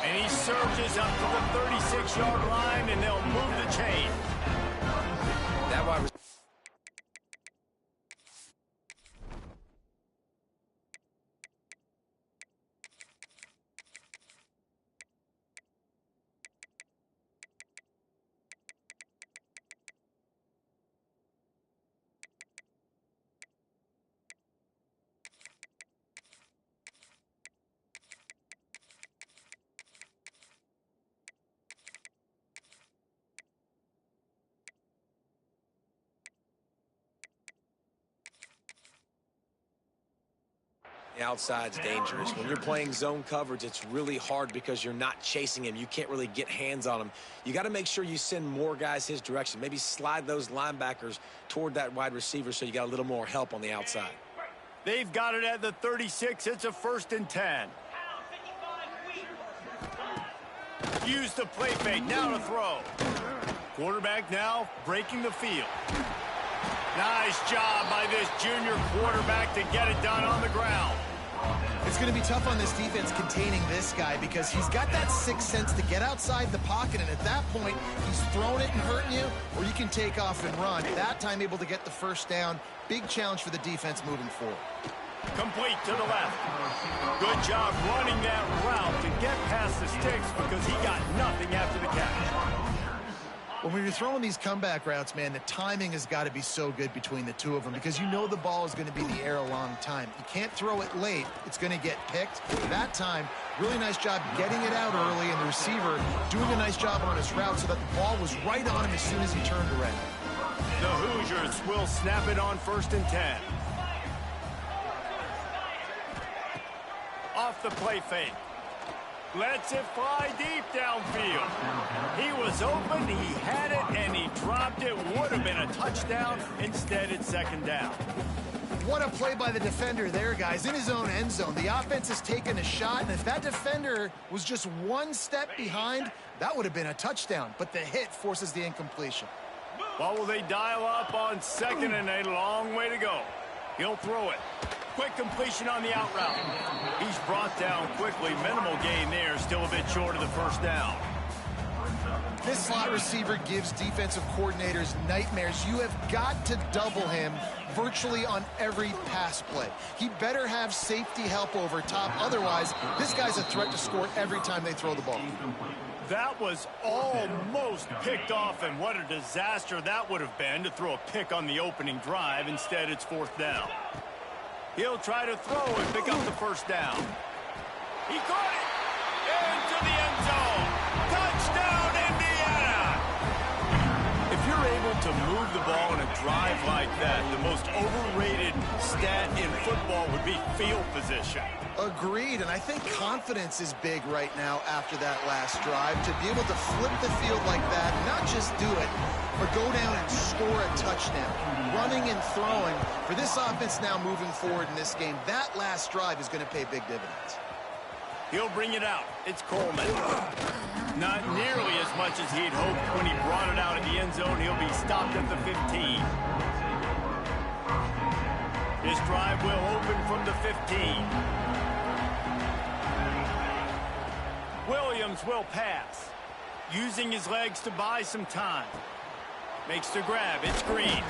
And he surges up to the 36-yard line, and they'll move the chain. That wide receiver. The outside's dangerous. When you're playing zone coverage, it's really hard because you're not chasing him. You can't really get hands on him. You got to make sure you send more guys his direction. Maybe slide those linebackers toward that wide receiver so you got a little more help on the outside. They've got it at the 36. It's a 1st and 10. Use the play fake. Now to throw. Quarterback now breaking the field. Nice job by this junior quarterback to get it done on the ground. It's going to be tough on this defense containing this guy because he's got that sixth sense to get outside the pocket, and at that point, he's throwing it and hurting you, or you can take off and run. That time able to get the first down. Big challenge for the defense moving forward. Complete to the left. Good job running that route to get past the sticks because he got nothing after the catch. When you're throwing these comeback routes, man, the timing has got to be so good between the two of them because you know the ball is going to be in the air a long time. You can't throw it late. It's going to get picked. That time, really nice job getting it out early, and the receiver doing a nice job on his route so that the ball was right on him as soon as he turned around. The Hoosiers will snap it on 1st and 10. Off the play fake. Lets it fly deep downfield. He was open, he had it, and he dropped it. Would have been a touchdown. Instead, it's 2nd down. What a play by the defender there, guys. In his own end zone. The offense has taken a shot, and if that defender was just one step behind, that would have been a touchdown. But the hit forces the incompletion. What will they dial up on 2nd and a long way to go? He'll throw it. Quick completion on the out route. He's brought down quickly. Minimal gain there. Still a bit short of the 1st down. This slot receiver gives defensive coordinators nightmares. You have got to double him virtually on every pass play. He better have safety help over top. Otherwise, this guy's a threat to score every time they throw the ball. That was almost picked off, and what a disaster that would have been to throw a pick on the opening drive. Instead, it's 4th down. He'll try to throw and pick up the 1st down. He caught it into the end zone. Touchdown, Indiana! If you're able to move the ball in a drive like that, the most overrated stat in football would be field position. Agreed, and I think confidence is big right now after that last drive. To be able to flip the field like that, not just do it, but go down and score a touchdown. Running and throwing. For this offense now moving forward in this game, that last drive is going to pay big dividends. He'll bring it out. It's Coleman. Not nearly as much as he'd hoped when he brought it out of the end zone. He'll be stopped at the 15. This drive will open from the 15. Williams will pass. Using his legs to buy some time. Makes the grab. It's Green.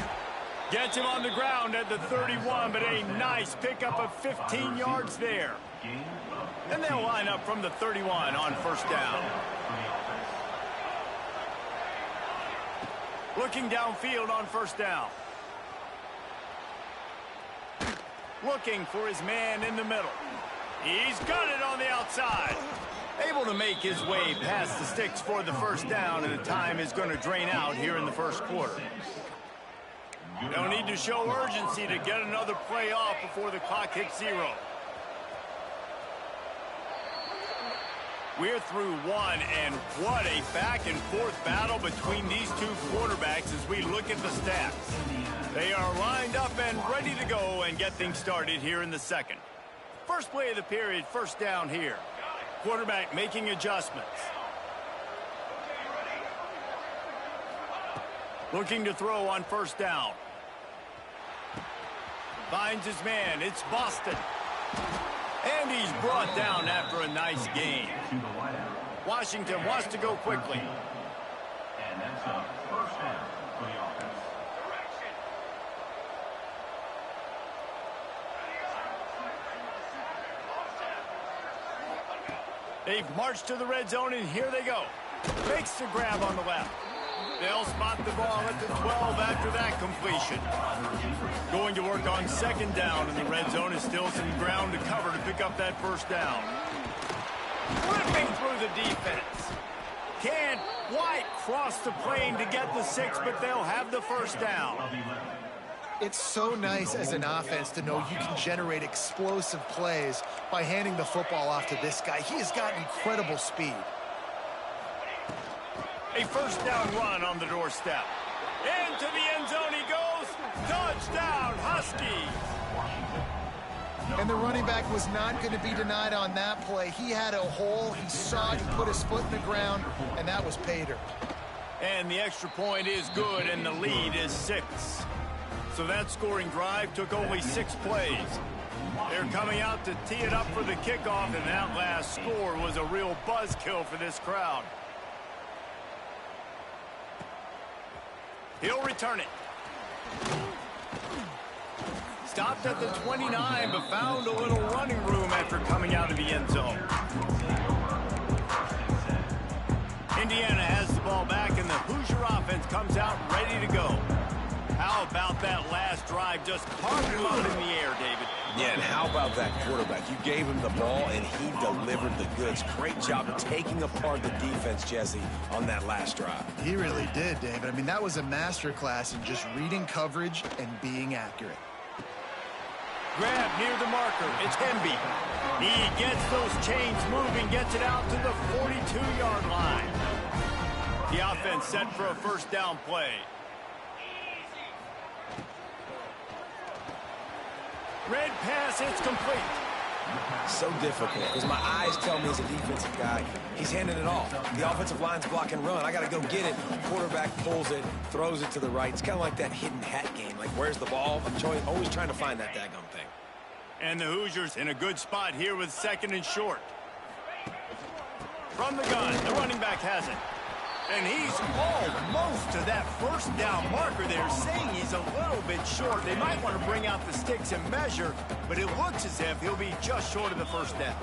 Gets him on the ground at the 31, but a nice pickup of 15 yards there. And they'll line up from the 31 on 1st down. Looking downfield on 1st down. Looking for his man in the middle. He's got it on the outside. Able to make his way past the sticks for the 1st down, and the time is going to drain out here in the 1st quarter. They'll need to show urgency to get another play off before the clock hits 0. We're through 1, and what a back-and-forth battle between these two quarterbacks as we look at the stats. They are lined up and ready to go and get things started here in the 2nd. First play of the period, 1st down here. Quarterback making adjustments. Looking to throw on 1st down. Finds his man. It's Boston. And he's brought down after a nice gain. Washington wants to go quickly. And that's a 1st down for the offense. They've marched to the red zone, and here they go. Makes the grab on the left. They'll spot the ball at the 12 after that completion. Going to work on 2nd down, and the red zone is still some ground to cover to pick up that 1st down. Ripping through the defense. Can't quite cross the plane to get the 6, but they'll have the 1st down. It's so nice as an offense to know you can generate explosive plays by handing the football off to this guy. He has got incredible speed. A first down run on the doorstep. Into the end zone he goes. Touchdown, Huskies. And the running back was not going to be denied on that play. He had a hole. He saw it. He put his foot in the ground, and that was pay dirt. And the extra point is good, and the lead is 6. So that scoring drive took only 6 plays. They're coming out to tee it up for the kickoff, and that last score was a real buzzkill for this crowd. He'll return it. Stopped at the 29, but found a little running room after coming out of the end zone. Indiana has the ball back, and the Hoosier offense comes out ready to go. How about that last drive? Just carved him up in the air, David. Yeah, and how about that quarterback? You gave him the ball, and he delivered the goods. Great job of taking apart the defense, Jesse, on that last drive. He really did, David. I mean, that was a masterclass in just reading coverage and being accurate. Grab near the marker. It's Hemby. He gets those chains moving, gets it out to the 42-yard line. The offense set for a first down play. Red pass, it's complete. So difficult because my eyes tell me as a defensive guy, he's handing it off. The offensive line's block and run. I got to go get it. Quarterback pulls it, throws it to the right. It's kind of like that hidden hat game. Like, where's the ball? I'm always trying to find that daggone thing. And the Hoosiers in a good spot here with 2nd and short. From the gun, the running back has it. And he's almost to that first down marker there, saying he's a little bit short. They might want to bring out the sticks and measure, but it looks as if he'll be just short of the first down.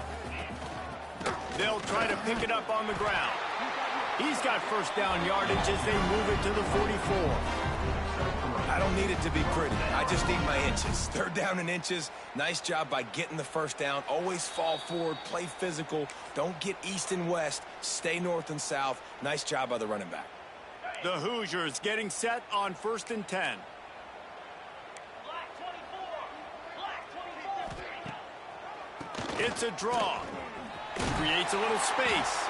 They'll try to pick it up on the ground. He's got first down yardage as they move it to the 44. I don't need it to be pretty. I just need my inches. 3rd down in inches. Nice job by getting the first down. Always fall forward, play physical. Don't get east and west. Stay north and south. Nice job by the running back. The Hoosiers getting set on 1st and 10. It's a draw. Creates a little space.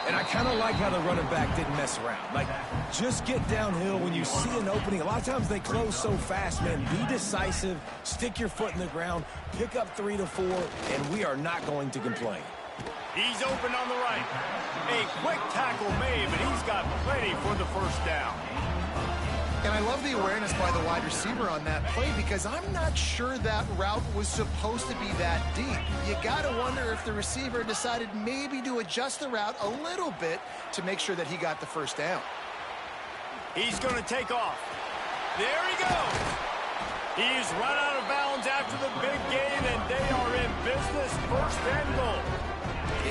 And I kind of like how the running back didn't mess around. Like, just get downhill when you see an opening. A lot of times they close so fast, man. Be decisive, stick your foot in the ground, pick up 3 to 4, and we are not going to complain. He's open on the right. A quick tackle made, but he's got plenty for the first down. And I love the awareness by the wide receiver on that play because I'm not sure that route was supposed to be that deep. You got to wonder if the receiver decided maybe to adjust the route a little bit to make sure that he got the first down. He's going to take off. There he goes. He's run out of bounds after the big game, and they are in business. 1st and goal.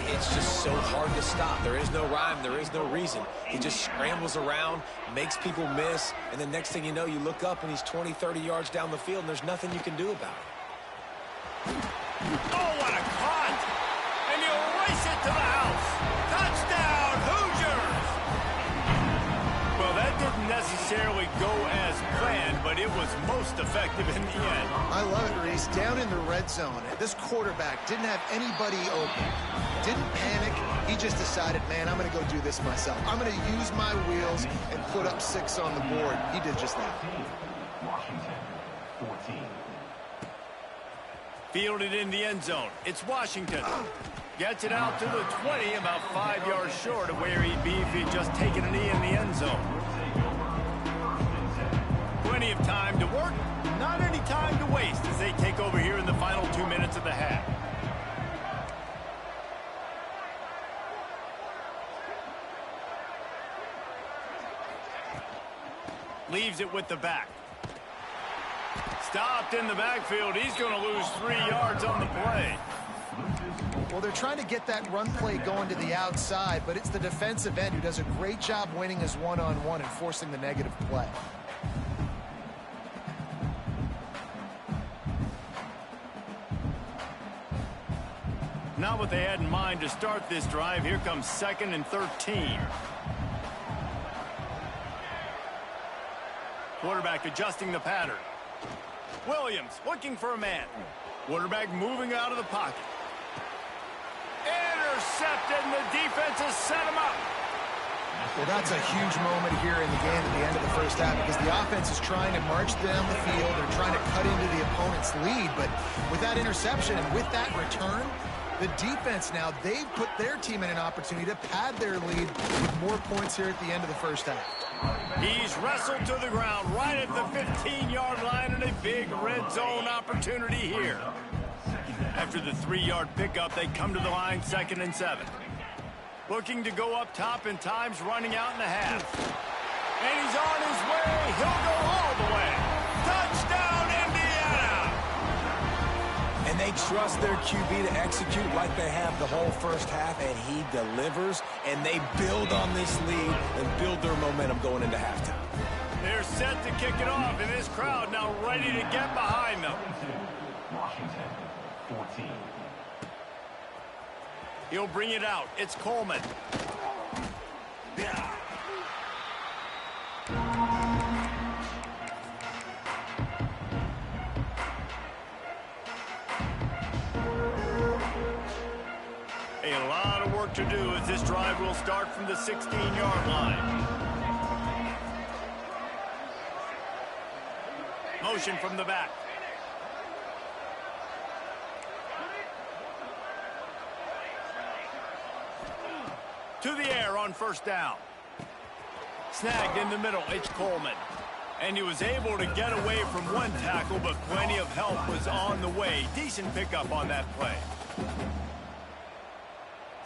It's just so hard to stop. There is no rhyme. There is no reason. He just scrambles around, makes people miss, and the next thing you know, you look up and he's 20, 30 yards down the field, and there's nothing you can do about it. Oh, what a cut! And he'll race it to the house. Touchdown, Hoosiers! Well, that didn't necessarily go as planned, but it was most effective in the end. I love it, Reese. Down in the red zone, this quarterback didn't have anybody open. Didn't panic. He just decided, man, I'm going to go do this myself. I'm going to use my wheels and put up 6 on the board. He did just that. Washington, 14. Fielded in the end zone. It's Washington. Gets it out to the 20, about 5 yards short of where he'd be if he'd just taken a knee in the end zone. Plenty of time to work, not any time to waste as they take over here in the final 2 minutes of the half. Leaves it with the back. Stopped in the backfield. He's going to lose 3 yards on the play. Well, they're trying to get that run play going to the outside, but it's the defensive end who does a great job winning his one-on-one and forcing the negative play. Not what they had in mind to start this drive. Here comes 2nd and 13. Quarterback adjusting the pattern. Williams looking for a man. Quarterback moving out of the pocket. Intercepted, and the defense has set him up. Well, that's a huge moment here in the game at the end of the first half because the offense is trying to march down the field. They're trying to cut into the opponent's lead, but with that interception and with that return, the defense now, they've put their team in an opportunity to pad their lead with more points here at the end of the first half. He's wrestled to the ground right at the 15-yard line, and a big red zone opportunity here. After the 3-yard pickup, they come to the line 2nd and 7. Looking to go up top, and time's running out in the half. And he's on his way. He'll go all the way. Touchdown, Indiana! And they trust their QB to execute like they have the whole first half, and he delivers, and they build on this lead and build their momentum going into halftime. They're set to kick it off, and this crowd now ready to get behind them. Washington, 14. He'll bring it out. It's Coleman. A lot of work to do as this drive will start from the 16-yard line. Motion from the back. To the air on first down. Snagged in the middle, it's Coleman. And he was able to get away from one tackle, but plenty of help was on the way. Decent pickup on that play.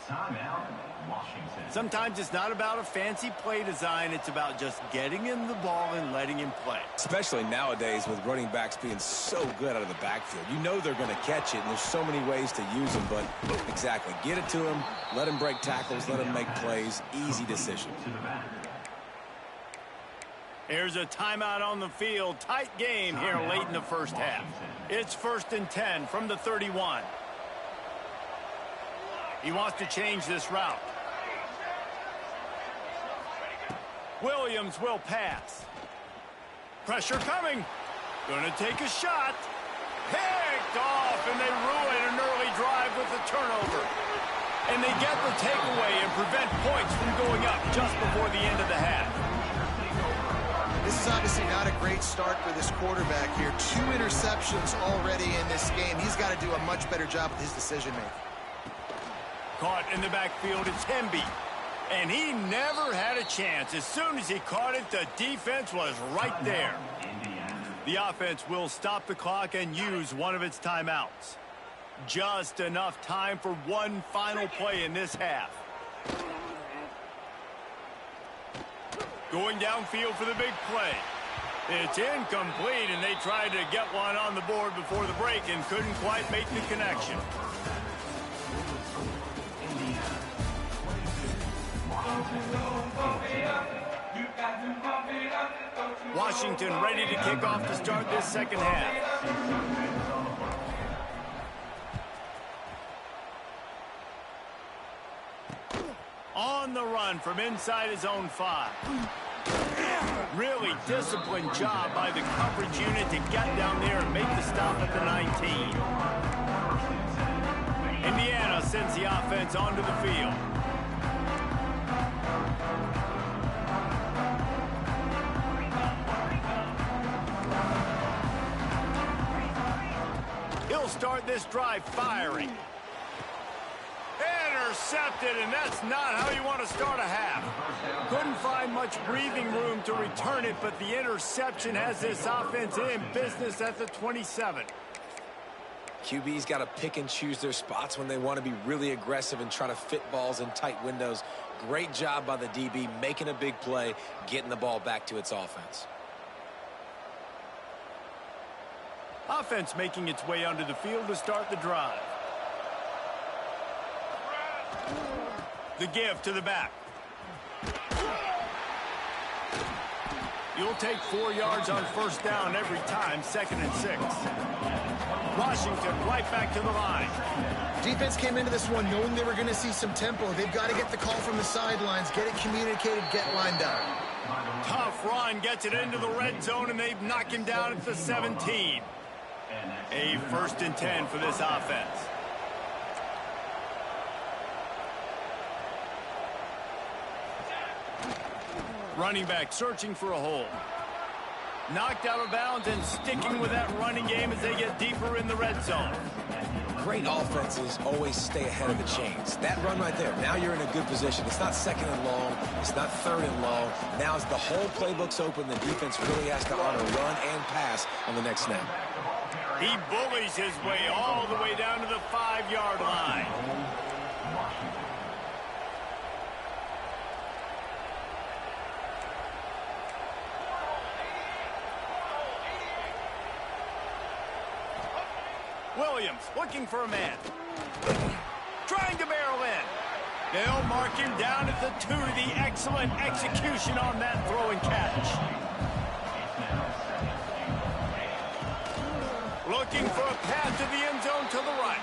Timeout, Washington. Sometimes it's not about a fancy play design. It's about just getting him the ball and letting him play. Especially nowadays with running backs being so good out of the backfield. You know they're going to catch it, and there's so many ways to use them. But exactly, get it to him, let him break tackles, let him make plays. Easy decision. Here's a timeout on the field. Tight game here late in the first half. It's 1st and 10 from the 31. He wants to change this route. Williams will pass. Pressure coming. Gonna take a shot. Picked off, and they ruin an early drive with a turnover. And they get the takeaway and prevent points from going up just before the end of the half. This is obviously not a great start for this quarterback here. 2 interceptions already in this game. He's got to do a much better job with his decision-making. Caught in the backfield, it's Hemby. And he never had a chance. As soon as he caught it, the defense was right there. The offense will stop the clock and use one of its timeouts. Just enough time for one final play in this half. Going downfield for the big play. It's incomplete, and they tried to get one on the board before the break and couldn't quite make the connection. Washington ready to kick off to start this second half. On the run from inside his own 5. Really disciplined job by the coverage unit to get down there and make the stop at the 19. Indiana sends the offense onto the field. He'll start this drive firing. Intercepted, and that's not how you want to start a half. Couldn't find much breathing room to return it, but the interception has this offense in business at the 27. QB's got to pick and choose their spots when they want to be really aggressive and try to fit balls in tight windows. Great job by the DB making a big play, getting the ball back to its offense. Offense making its way onto the field to start the drive. The give to the back. You'll take 4 yards on first down every time, 2nd and 6. Washington right back to the line. Defense came into this one knowing they were going to see some tempo. They've got to get the call from the sidelines, get it communicated, get lined up. Tough run, gets it into the red zone, and they've knocked him down at the 17. A 1st and 10 for this offense. Running back searching for a hole. Knocked out of bounds and sticking with that running game as they get deeper in the red zone. Great offenses always stay ahead of the chains. That run right there, now you're in a good position. It's not 2nd and long. It's not 3rd and long. Now as the whole playbook's open, the defense really has to honor run and pass on the next snap. He bullies his way all the way down to the 5-yard line. Williams looking for a man. Trying to barrel in. They'll mark him down at the 2. The excellent execution on that throw and catch. Looking for a path to the end zone to the right.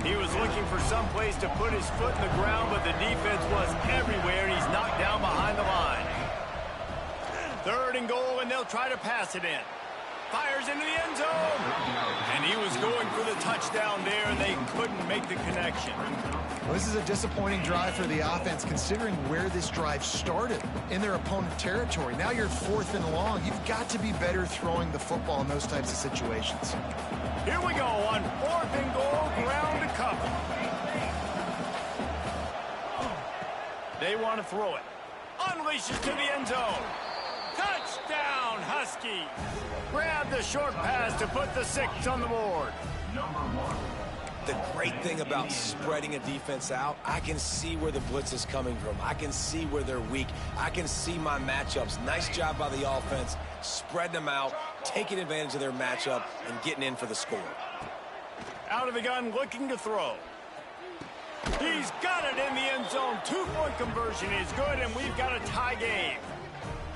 He was looking for some place to put his foot in the ground, but the defense was everywhere, and he's knocked down behind the line. 3rd and goal, and they'll try to pass it in. Fires into the end zone. And he was going for the touchdown there, and they couldn't make the connection. Well, this is a disappointing drive for the offense, considering where this drive started, in their opponent territory. Now you're 4th and long. You've got to be better throwing the football in those types of situations. Here we go on 4th and goal, ground to cover. They want to throw it. Unleashes to the end zone. Touchdown, Husky. Grab the short pass to put the 6 on the board. The great thing about spreading a defense out, I can see where the blitz is coming from. I can see where they're weak. I can see my matchups. Nice job by the offense, spreading them out, taking advantage of their matchup, and getting in for the score. Out of the gun, looking to throw. He's got it in the end zone. 2-point conversion is good, and we've got a tie game.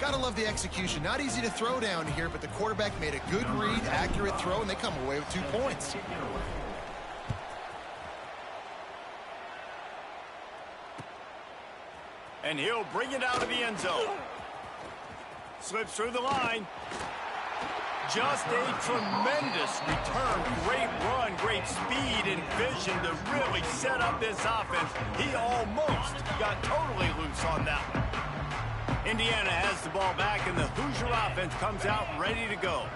Gotta love the execution. Not easy to throw down here, but the quarterback made a good read, accurate throw, and they come away with 2 points. And he'll bring it out of the end zone. Slips through the line. Just a tremendous return. Great run, great speed and vision to really set up this offense. He almost got totally loose on that one. Indiana has the ball back, and the Hoosier offense comes out ready to go.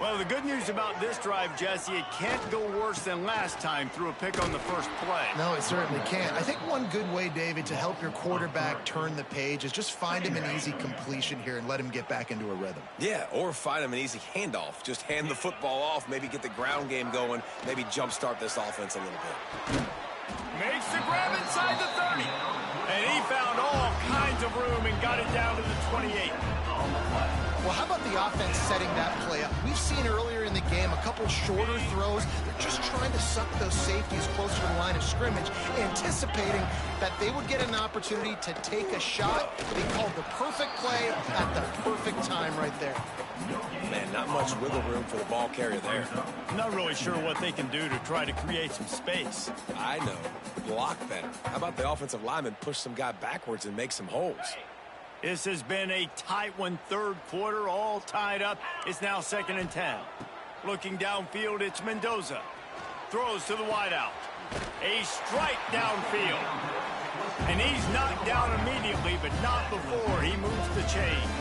Well, the good news about this drive, Jesse, it can't go worse than last time through a pick on the first play. No, it certainly can't. I think one good way, David, to help your quarterback turn the page is just find him an easy completion here and let him get back into a rhythm. Yeah, or find him an easy handoff. Just hand the football off, maybe get the ground game going, maybe jumpstart this offense a little bit. Makes the grab inside the 30. And he found all kinds of room and got it down to the 28. Well, how about the offense setting that play up? We've seen earlier in the game a couple shorter throws. They're just trying to suck those safeties closer to the line of scrimmage, anticipating that they would get an opportunity to take a shot. They called the perfect play at the perfect time right there. Man, not much wiggle room for the ball carrier there. I'm not really sure what they can do to try to create some space. I know. Block better. How about the offensive lineman push some guy backwards and make some holes? This has been a tight one, 3rd quarter, all tied up. It's now 2nd and 10. Looking downfield, it's Mendoza. Throws to the wideout. A strike downfield. And he's knocked down immediately, but not before he moves the chains.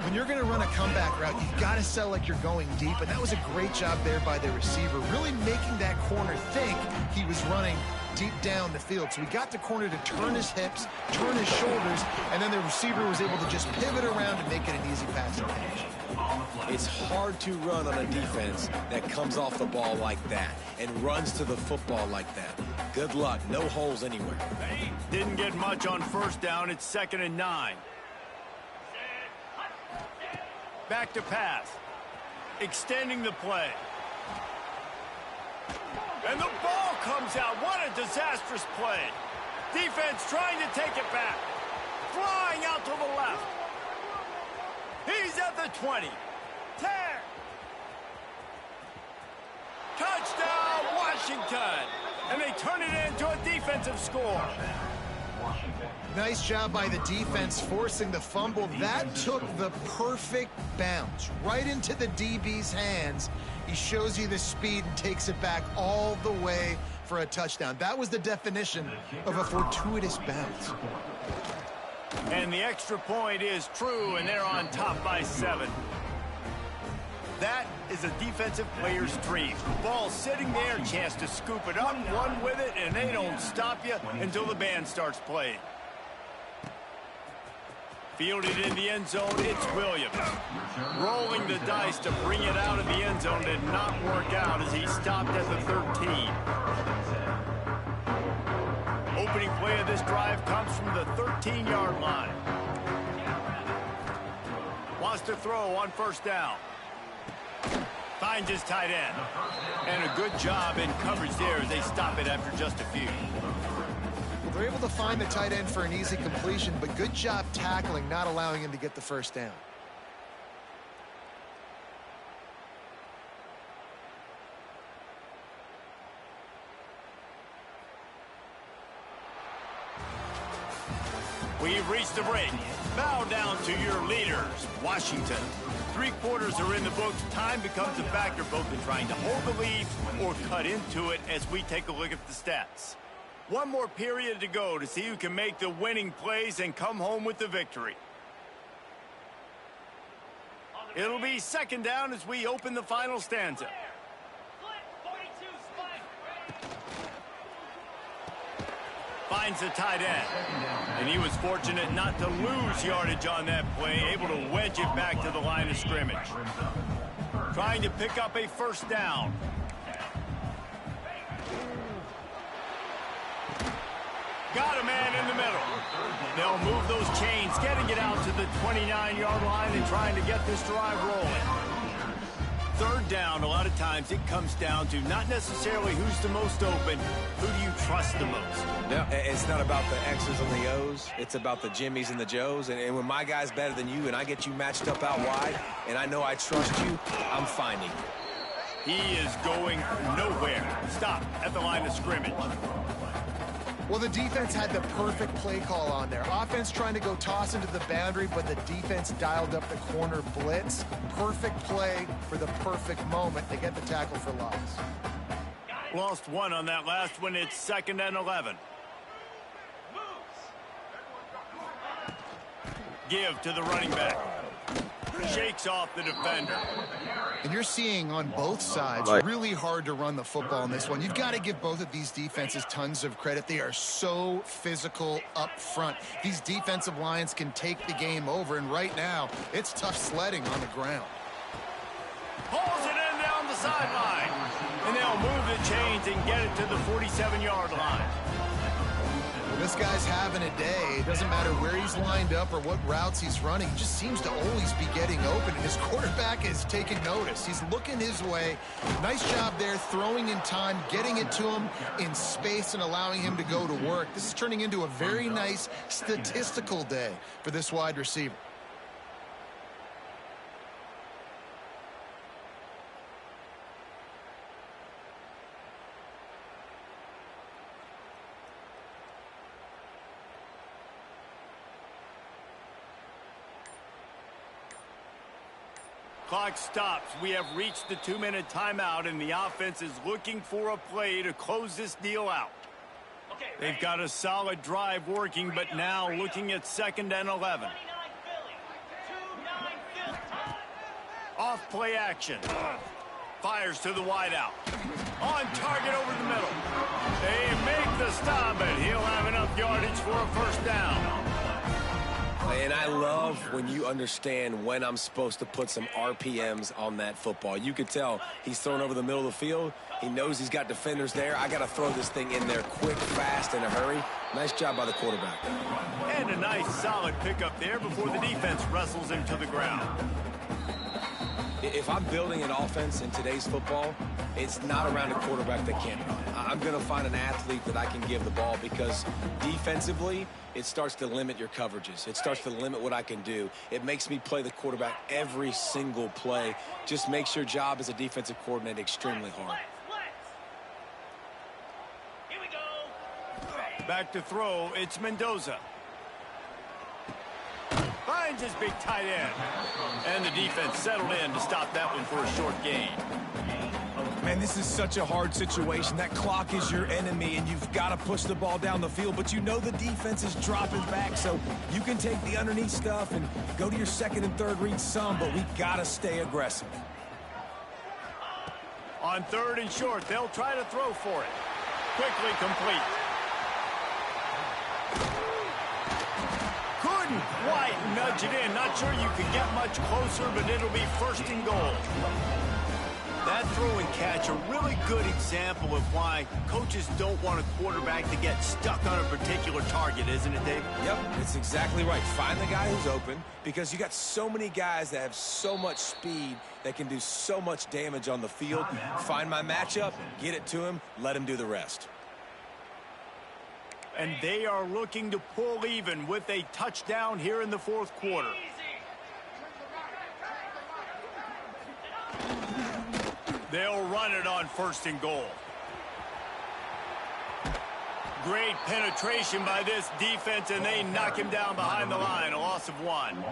When you're going to run a comeback route, you've got to sell like you're going deep, and that was a great job there by the receiver, really making that corner think he was running deep down the field. So he got the corner to turn his hips, turn his shoulders, and then the receiver was able to just pivot around and make it an easy passing catch. It's hard to run on a defense that comes off the ball like that and runs to the football like that. Good luck. No holes anywhere. Didn't get much on 1st down. It's 2nd and 9. Back to pass. Extending the play. And the ball comes out. What a disastrous play. Defense trying to take it back. Flying out to the left. He's at the 20. 10. Touchdown, Washington. And they turn it into a defensive score. Nice job by the defense forcing the fumble. That took the perfect bounce right into the DB's hands. He shows you the speed and takes it back all the way for a touchdown. That was the definition of a fortuitous bounce. And the extra point is true, and they're on top by 7. That is a defensive player's dream. Ball sitting there, chance to scoop it up, run with it, and they don't stop you until the band starts playing. Fielded in the end zone, it's Williams. Rolling the dice to bring it out of the end zone did not work out as he stopped at the 13. Opening play of this drive comes from the 13-yard line. Wants to throw on first down. Finds his tight end. And a good job in coverage there as they stop it after just a few. They're able to find the tight end for an easy completion, but good job tackling, not allowing him to get the first down. We've reached the break. Bow down to your leaders, Washington. 3 quarters are in the books. Time becomes a factor both in trying to hold the lead or cut into it as we take a look at the stats. One more period to go to see who can make the winning plays and come home with the victory. It'll be second down as we open the final stanza. Finds the tight end. And he was fortunate not to lose yardage on that play, able to wedge it back to the line of scrimmage. Trying to pick up a first down. Got a man in the middle. They'll move those chains, getting it out to the 29-yard line and trying to get this drive rolling. Third down, a lot of times it comes down to not necessarily who's the most open, who do you trust the most? Yeah, it's not about the X's and the O's. It's about the Jimmies and the Joes. And when my guy's better than you and I get you matched up out wide and I know I trust you, I'm finding you. He is going nowhere. Stop at the line of scrimmage. Well, the defense had the perfect play call on there. Offense trying to go toss into the boundary, but the defense dialed up the corner blitz. Perfect play for the perfect moment. They get the tackle for loss. Lost 1 on that last one. It's 2nd and 11. Give to the running back. Shakes off the defender. And you're seeing on both sides, really hard to run the football in this one. You've got to give both of these defenses tons of credit. They are so physical up front. These defensive lines can take the game over, and right now, it's tough sledding on the ground. Pulls it in down the sideline. And they'll move the chains and get it to the 47-yard line. This guy's having a day. It doesn't matter where he's lined up or what routes he's running. He just seems to always be getting open. And his quarterback is taking notice. He's looking his way. Nice job there, throwing in time, getting it to him in space and allowing him to go to work. This is turning into a very nice statistical day for this wide receiver. Clock stops. We have reached the 2-minute timeout, and the offense is looking for a play to close this deal out. They've got a solid drive working, but now looking at 2nd and 11. Off play action. Fires to the wideout. On target over the middle. They make the stop, but he'll have enough yardage for a first down. And I love when you understand when I'm supposed to put some RPMs on that football. You could tell he's thrown over the middle of the field. He knows he's got defenders there. I got to throw this thing in there quick, fast, in a hurry. Nice job by the quarterback. And a nice, solid pickup there before the defense wrestles him to the ground. If I'm building an offense in today's football, it's not around a quarterback that can't run. I'm going to find an athlete that I can give the ball because defensively, it starts to limit your coverages. It starts to limit what I can do. It makes me play the quarterback every single play. Just makes your job as a defensive coordinator extremely hard. Back to throw, it's Mendoza. Finds his big tight end. And the defense settled in to stop that one for a short gain. Man, this is such a hard situation. That clock is your enemy, and you've got to push the ball down the field. But you know the defense is dropping back, so you can take the underneath stuff and go to your second and third read some, but we got to stay aggressive. On third and short, they'll try to throw for it. Quickly complete. Couldn't quite nudge it in. Not sure you could get much closer, but it'll be first and goal. That throw and catch, a really good example of why coaches don't want a quarterback to get stuck on a particular target, isn't it, Dave? Yep, it's exactly right. Find the guy who's open, because you got so many guys that have so much speed that can do so much damage on the field. Find my matchup, get it to him, let him do the rest. And they are looking to pull even with a touchdown here in the fourth quarter. They'll run it on first and goal. Great penetration by this defense, and they knock him down behind the line. A loss of 1.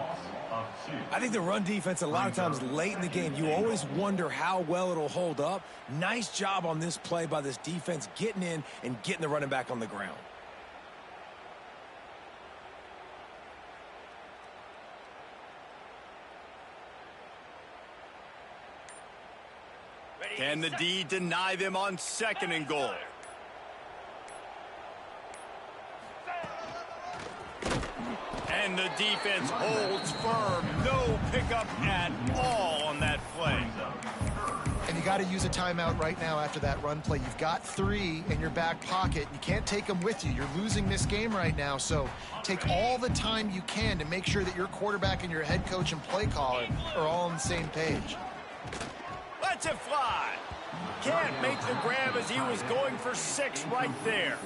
I think the run defense, a lot of times late in the game, you always wonder how well it'll hold up. Nice job on this play by this defense, getting in and getting the running back on the ground. Can the D deny them on second and goal? And the defense holds firm. No pickup at all on that play. And you got to use a timeout right now after that run play. You've got 3 in your back pocket. You can't take them with you. You're losing this game right now. So take all the time you can to make sure that your quarterback and your head coach and play caller are all on the same page. Lets it fly. Can't make the grab as he was going for 6 right there.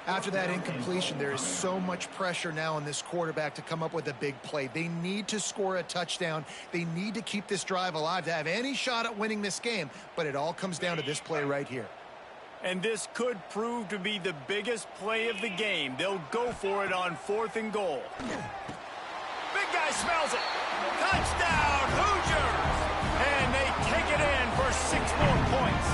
After that incompletion, there is so much pressure now on this quarterback to come up with a big play. They need to score a touchdown. They need to keep this drive alive to have any shot at winning this game. But it all comes down to this play right here. And this could prove to be the biggest play of the game. They'll go for it on fourth and goal. Big guy smells it. Touchdown, Hoosiers! And they take it in for 6 more points.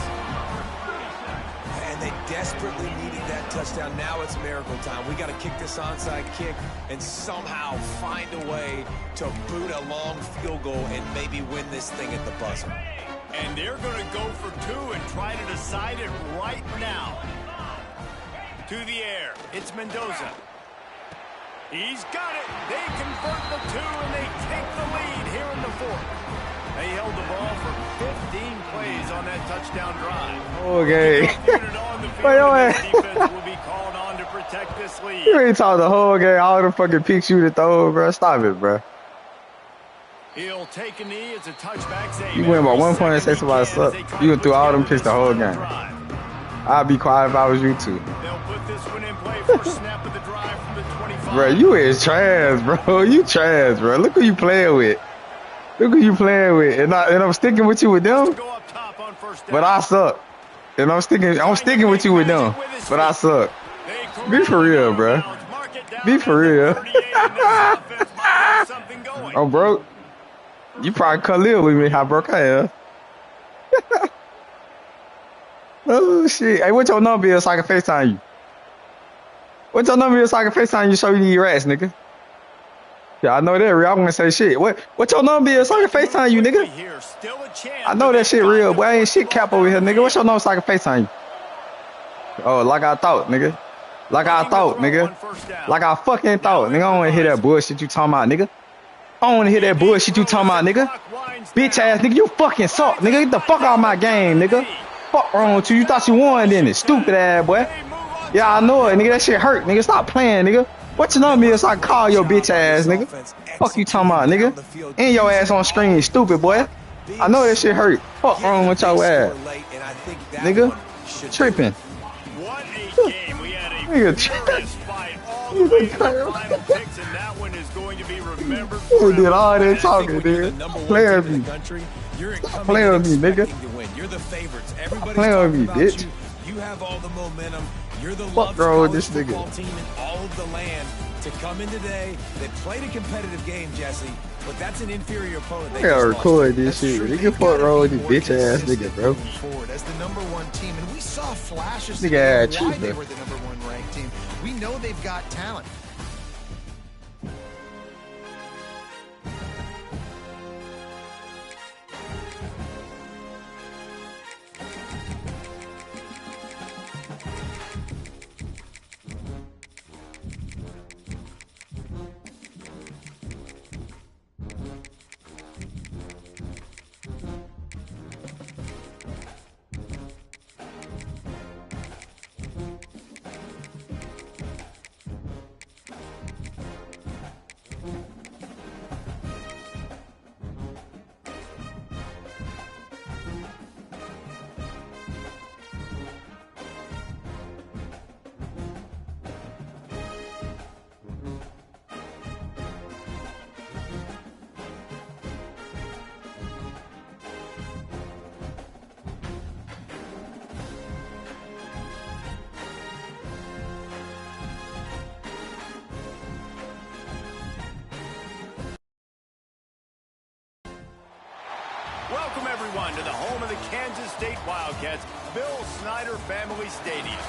And they desperately needed that touchdown. Now it's miracle time. We got to kick this onside kick and somehow find a way to boot a long field goal and maybe win this thing at the buzzer. And they're going to go for 2 and try to decide it right now. To the air, it's Mendoza. He's got it. They convert the 2 and they take the lead here in the fourth. They held the ball for 15 plays on that touchdown drive. Okay. Defense will be called on to protect this lead. You ain't talking the whole game. All the fucking picks you to throw, bro. Stop it, bro. He'll take a knee. It's a touchback save. You win by 1 point and say somebody suck. You went through all them picks the whole game. I'd be quiet if I was you too. They'll put this one in play for snap of the drive from the 25. Bro, you is trash, bro. You trash, bro. Look who you playing with. Look who you playing with. And I'm sticking with you with them. But I suck. And I'm sticking with you with them. But I suck. Be for real, bro. Be for real. I'm broke. You probably cut live with me how broke I am. Oh shit. Hey, what's your number is so I can FaceTime you? What's your number is so I can FaceTime you show you your ass, nigga? Yeah, I know that real. I want to say shit. What's your number is so I can FaceTime you, nigga? I know that shit real, boy. I ain't shit cap over here, nigga. What's your number so I can FaceTime you? Oh, like I thought, nigga. Like I thought, nigga. Like I fucking thought. Nigga, I don't want to hear that bullshit you talking about, nigga. I don't want to hear that bullshit you talking about, nigga. Bitch ass nigga, you fucking suck, nigga. Get the fuck out of my game, nigga. Fuck wrong with you? You thought you won, didn't it? Stupid ass boy. Yeah, I know it, nigga. That shit hurt, nigga. Stop playing, nigga. What's your number is so I can call your bitch ass, nigga. Fuck you talking about, nigga. And your ass on screen, stupid boy. I know that shit hurt. Fuck wrong with your ass, nigga. Tripping. Nigga tripping. You did all that talking, dude. Play with me. Play with me, nigga. Play with me, bitch. You have all the momentum. You're the Fuck loved wrong with college this football nigga? team in all of the land to come in today. They played a competitive game, Jesse, but that's an inferior opponent. I gotta record this shit. Nigga, fuck wrong with this bitch ass nigga, bro. Forward as the #1 team, and we saw flashes Nigga today ass of why cheap, they bro. were the #1 ranked team. We know they've got talent. Welcome, everyone, to the home of the Kansas State Wildcats, Bill Snyder Family Stadium.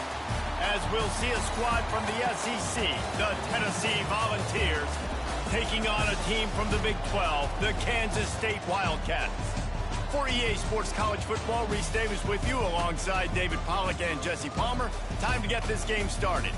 As we'll see a squad from the SEC, the Tennessee Volunteers, taking on a team from the Big 12, the Kansas State Wildcats. For EA Sports College Football, Reese Davis with you alongside David Pollack and Jesse Palmer. Time to get this game started.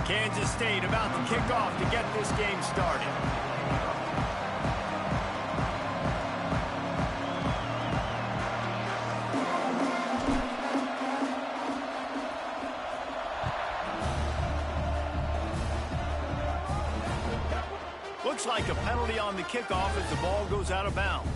Kansas State about to kick off to get this game started. Looks like a penalty on the kickoff as the ball goes out of bounds.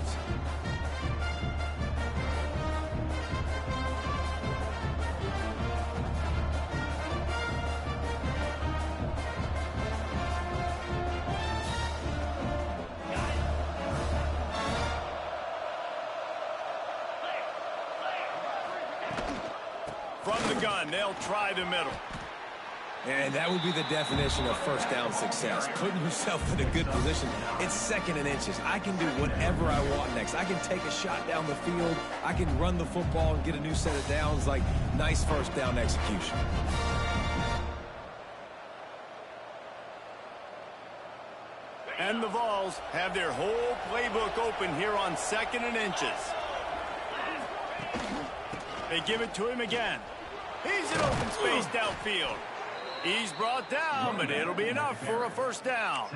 From the gun, they'll try the middle. And that would be the definition of first down success. Putting yourself in a good position. It's 2nd and inches. I can do whatever I want next. I can take a shot down the field. I can run the football and get a new set of downs. Like, nice first down execution. And the Vols have their whole playbook open here on 2nd and inches. They give it to him again. He's in open space downfield. He's brought down, but it'll be enough for a first down.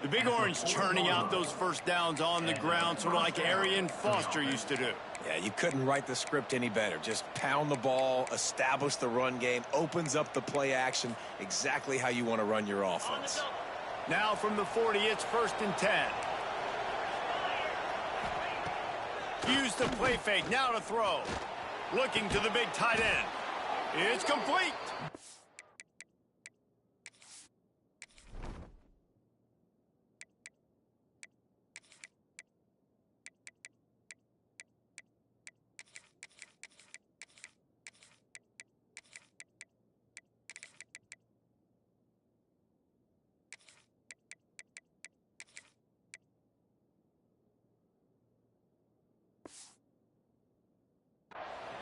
The Big Orange churning out those first downs on the ground, sort of like Arian Foster used to do. Yeah, you couldn't write the script any better. Just pound the ball, establish the run game, opens up the play action, exactly how you want to run your offense. Now from the 40, it's 1st and 10. Use the play fake, now to throw. Looking to the big tight end. It's complete.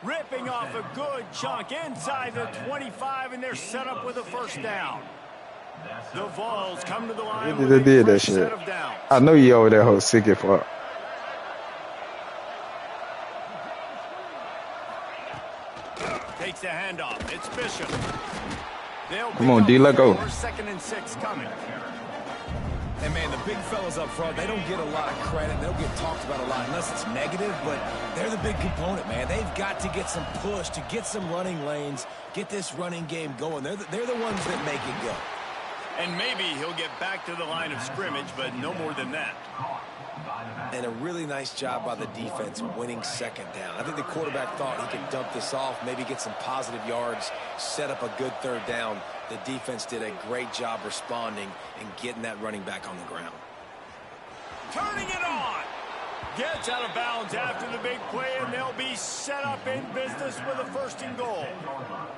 Ripping off a good chunk inside the 25, and they're set up with a first down. The Vols come to the line with They a did that fresh shit. set of downs. I know you over there, whole sick it fuck. Takes the handoff. It's Bishop. They'll Come on, D, let go. 2nd and 6 coming. And, man, the big fellas up front, they don't get a lot of credit. They'll get talked about a lot unless it's negative, but they're the big component, man. They've got to get some push, to get some running lanes, get this running game going. They're the ones that make it go. And maybe he'll get back to the line of scrimmage, but no more than that. And a really nice job by the defense winning second down. I think the quarterback thought he could dump this off, maybe get some positive yards, set up a good third down. The defense did a great job responding and getting that running back on the ground. Turning it on. Gets out of bounds after the big play, and they'll be set up in business with a 1st and goal.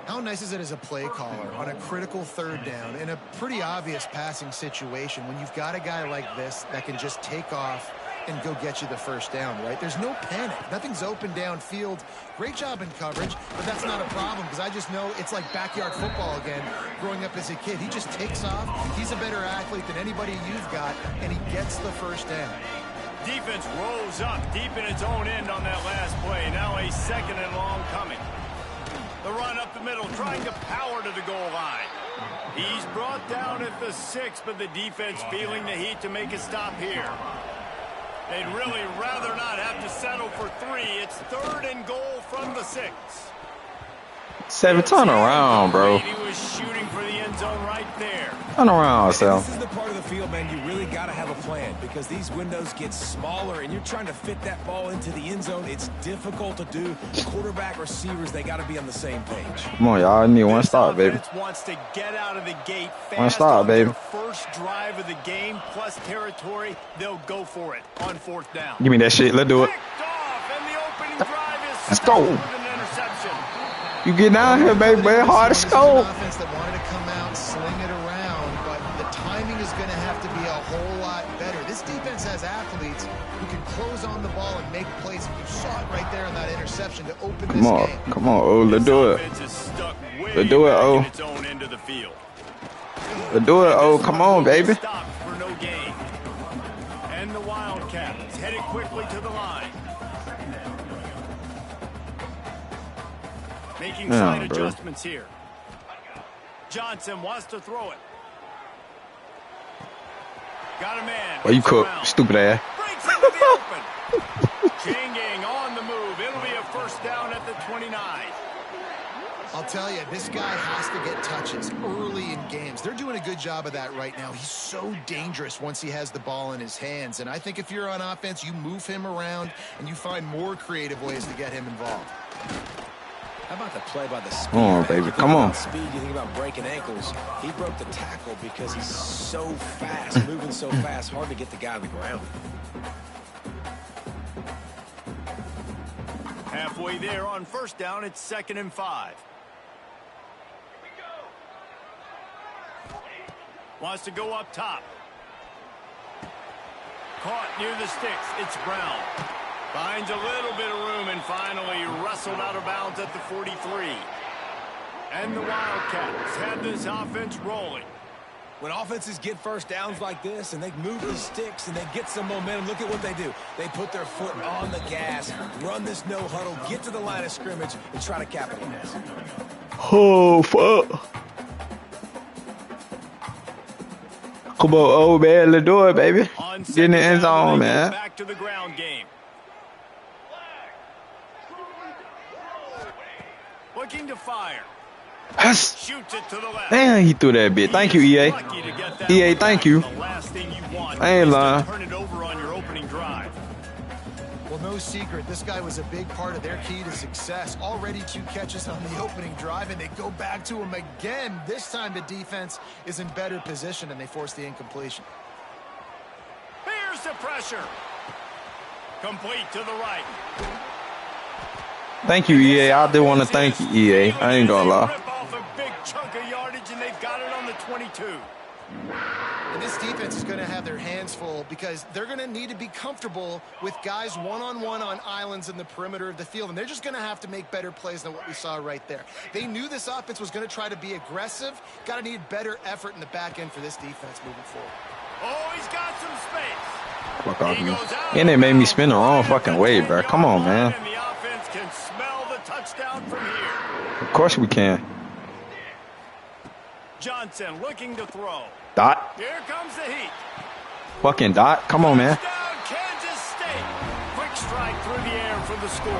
How nice is it as a play caller on a critical third down in a pretty obvious passing situation when you've got a guy like this that can just take off and go get you the 1st down, right? There's no panic. Nothing's open downfield. Great job in coverage, but that's not a problem because I just know it's like backyard football again growing up as a kid. He just takes off. He's a better athlete than anybody you've got, and he gets the 1st down. Defense rose up deep in its own end on that last play. Now a 2nd and long coming. The run up the middle, trying to power to the goal line. He's brought down at the 6, but the defense feeling the heat to make a stop here. They'd really rather not have to settle for 3. It's 3rd and goal from the 6. 7, turn around, bro. He was shooting for the end zone right there. Turn around, Sal. This is the part of the field, man, you really got to have a plan because these windows get smaller and you're trying to fit that ball into the end zone. It's difficult to do. Quarterback, receivers, they got to be on the same page. Come on, y'all. I need one stop, baby. Wants to get out of the gate fast. One stop, baby. First drive of the game plus territory, they'll go for it on 4th down. Give me that shit. Let's do it. Off, and the opening drive is Let's go. with an interception. You get down here, baby. Hard to score. Offense that wanted to come out, sling it around, but the timing is going to have to be a whole lot better. This defense has athletes who can close on the ball and make plays. You saw it right there in that interception to open this game. Come on, oh, let's do it. Let's do it, oh. Let's do it, oh, come on, baby. For no gain. And the Wildcats headed quickly to the line. Making slight adjustments here. Johnson wants to throw it. Got a man. Well, you cook, stupid ass. Breaks into the open. Chain gang on the move. It'll be a 1st down at the 29. I'll tell you, this guy has to get touches early in games. They're doing a good job of that right now. He's so dangerous once he has the ball in his hands. And I think if you're on offense, you move him around and you find more creative ways to get him involved. How about the play by the speed? Come on, baby. Come on. Speed, you think about breaking ankles. He broke the tackle because he's so fast, moving so fast, hard to get the guy on the ground. Halfway there on 1st down, it's 2nd and 5. Wants to go up top. Caught near the sticks. It's Brown. Finds a little bit of room and finally wrestled out of bounds at the 43. And the Wildcats have this offense rolling. When offenses get 1st downs like this and they move the sticks and they get some momentum, look at what they do. They put their foot on the gas, run this no huddle, get to the line of scrimmage, and try to capitalize. Oh, fuck. Come on, oh, man. Let's do it, baby. Get in the end zone, man. Back to the ground game. Looking to fire. Shoots it to the left. Damn, he threw that bit. Thank you, EA. EA, thank you. The last thing you want I ain't lying. Turn it over on your opening drive. Well, no secret, this guy was a big part of their key to success. Already 2 catches on the opening drive, and they go back to him again. This time the defense is in better position, and they force the incompletion. Here's the pressure. Complete to the right. Thank you, EA. I do want to thank you, EA. I ain't gonna lie. Rip off a big chunk of yardage, and they've got it on the 22. And this defense is going to have their hands full because they're going to need to be comfortable with guys one-on-one on islands in the perimeter of the field, and they're just going to have to make better plays than what we saw right there. They knew this offense was going to try to be aggressive. Got to need better effort in the back end for this defense moving forward. Oh, he's got some space. Fuck off me. And they made me spin the wrong fucking way, bro. Come on, man. And the offense can smell the touchdown from here. Of course we can. Johnson looking to throw. Dot. Here comes the heat. Fucking Dot. Come on, man. Touchdown, Kansas State. Quick strike through the air for the score.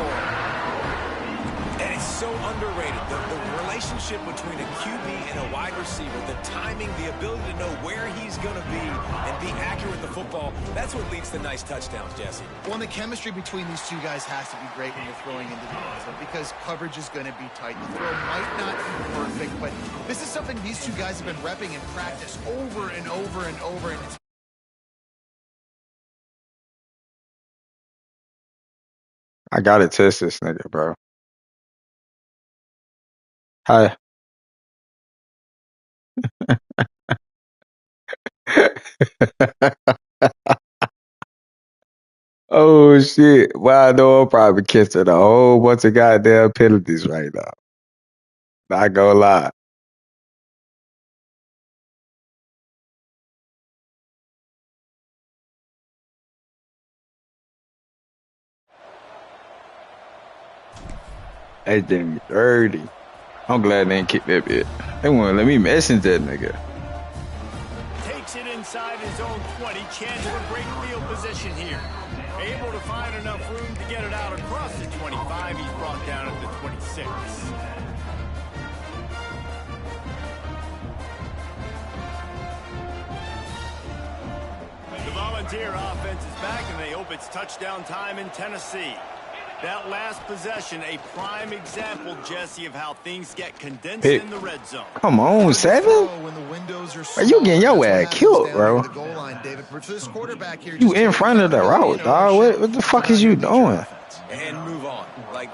And it's so underrated. The relationship between a QB and a wide receiver, the timing, the ability to know where he's going to be and be accurate with the football, that's what leads to nice touchdowns, Jesse. Well, and the chemistry between these two guys has to be great when you're throwing into the end zone because coverage is going to be tight. The throw might not be perfect, but this is something these two guys have been repping in practice over and over and over, and it's I gotta test this nigga, bro. Hi. Oh shit. Well, I know I'm probably catching a whole bunch of goddamn penalties right now. Not gonna lie. They did me dirty. I'm glad they didn't kick that bit. They wouldn't let me message that nigga. Takes it inside his own 20. Chance for great field position here. Able to find enough room to get it out across the 25. He's brought down at the 26. The Volunteer offense is back, and they hope it's touchdown time in Tennessee. That last possession, a prime example, Jesse, of how things get condensed in the red zone. Come on, 7? Are you getting your ass killed, bro? You in front of the route, dog. What the fuck is you doing? And move on. Like,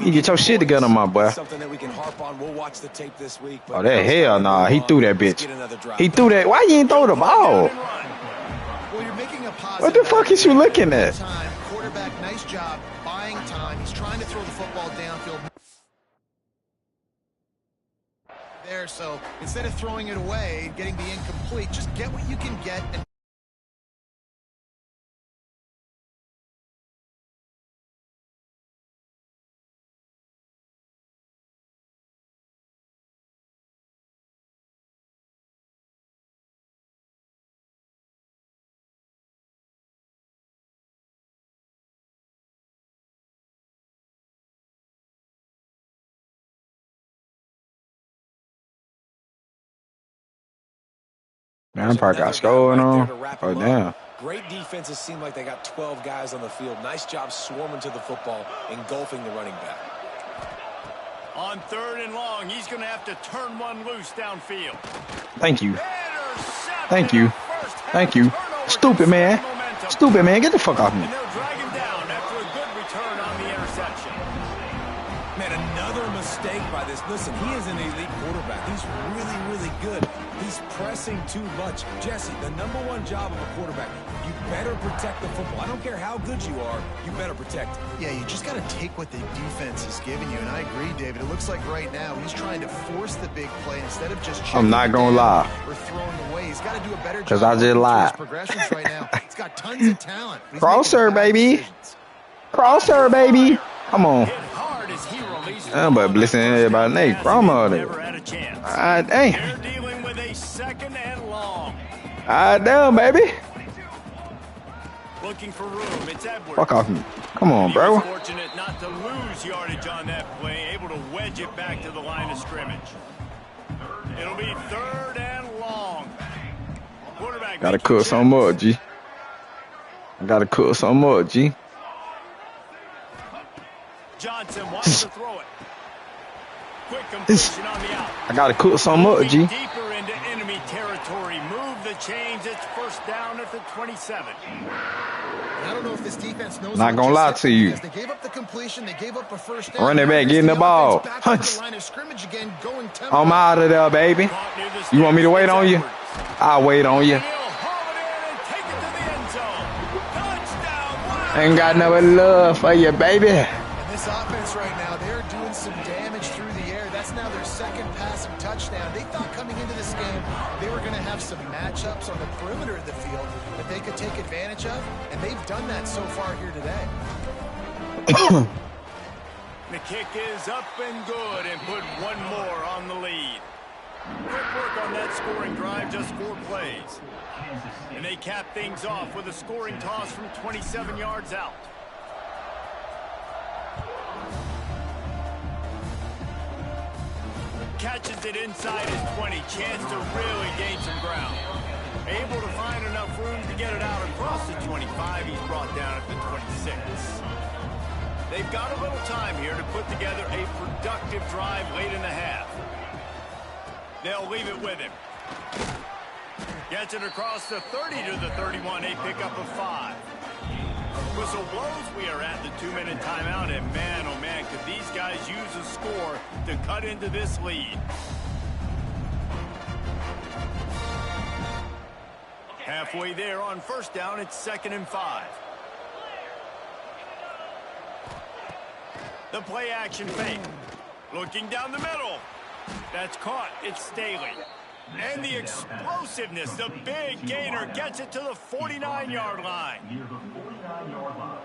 you get your shit together, my boy. Something that we can harp on. We'll watch the tape this week. Oh, that hell nah. He threw that bitch. He threw that. Why you didn't throw the ball? What the fuck is you looking at? Quarterback, nice job buying time. He's trying to throw the football downfield there, so instead of throwing it away, getting the incomplete, just get what you can get. And Man, I probably got scoring on. Oh, damn. Great defenses seem like they got 12 guys on the field. Nice job swarming to the football, engulfing the running back. On 3rd and long, he's going to have to turn one loose downfield. Thank you. Thank you. Thank you. Stupid man. Stupid man. Get the fuck off me. And they'll drag him down after a good return on the interception. Man, another mistake by this. Listen, he is an elite quarterback. He's really, really good. He's pressing too much. Jesse, the #1 job of a quarterback, you better protect the football. I don't care how good you are, you better protect it. yeah, you just got to take what the defense is giving you, and I agree, David. It looks like right now he's trying to force the big play instead of just I'm not gonna lie. or throwing away. He's got to do a better job. Because I just lied. Progressions right now. He's got tons of talent. Crosser, baby. Crosser, baby. Come on. Hit hard as he released I'm about to listen to everybody. Nate Promo. never had a chance. All right, damn. They're dealing with a 2nd and long. All right, down, baby. Looking for room. It's Edwards. Fuck off me. Come on, He was bro. fortunate not to lose yardage on that play, able to wedge it back to the line of scrimmage. It'll be 3rd and long. Quarterback Gotta making cook checks. some more, G. I gotta cook some more, G. Johnson wants to throw it. Quick completion on the out. I gotta cook some more, Moving G. deeper into enemy territory. Move the chains. It's 1st down at the 27. I don't know if this defense knows. Not gonna lie to you. They gave up the completion. They gave up a 1st down. Run it back, getting the ball. Hunts. Line of scrimmage again, going tempo. I'm out of there, baby. Caught near the You want me to sticks. wait It's on you? Edwards. I'll wait on you. He'll haul it in and take it to the end zone. Touchdown. Wow. Ain't got no love for you, baby. And this offense right now, they're doing some damage through the air. That's now their 2nd passing touchdown. They thought coming into this game they were going to have some matchups on the perimeter of the field that they could take advantage of, and they've done that so far here today. The kick is up and good and put one more on the lead. Quick work on that scoring drive, just 4 plays. And they cap things off with a scoring toss from 27 yards out. catches it inside his 20. Chance to really gain some ground. Able to find enough room to get it out across the 25. He's brought down at the 26. They've got a little time here to put together a productive drive late in the half. They'll leave it with him. Gets it across the 30 to the 31, a pickup of 5. Whistle blows, we are at the 2-minute timeout, and man, oh man, could these guys use a score to cut into this lead. Halfway there on first down, it's 2nd and 5. The play action fake. Looking down the middle. That's caught. It's Staley. And the explosiveness, the big gainer gets it to the 49-yard line.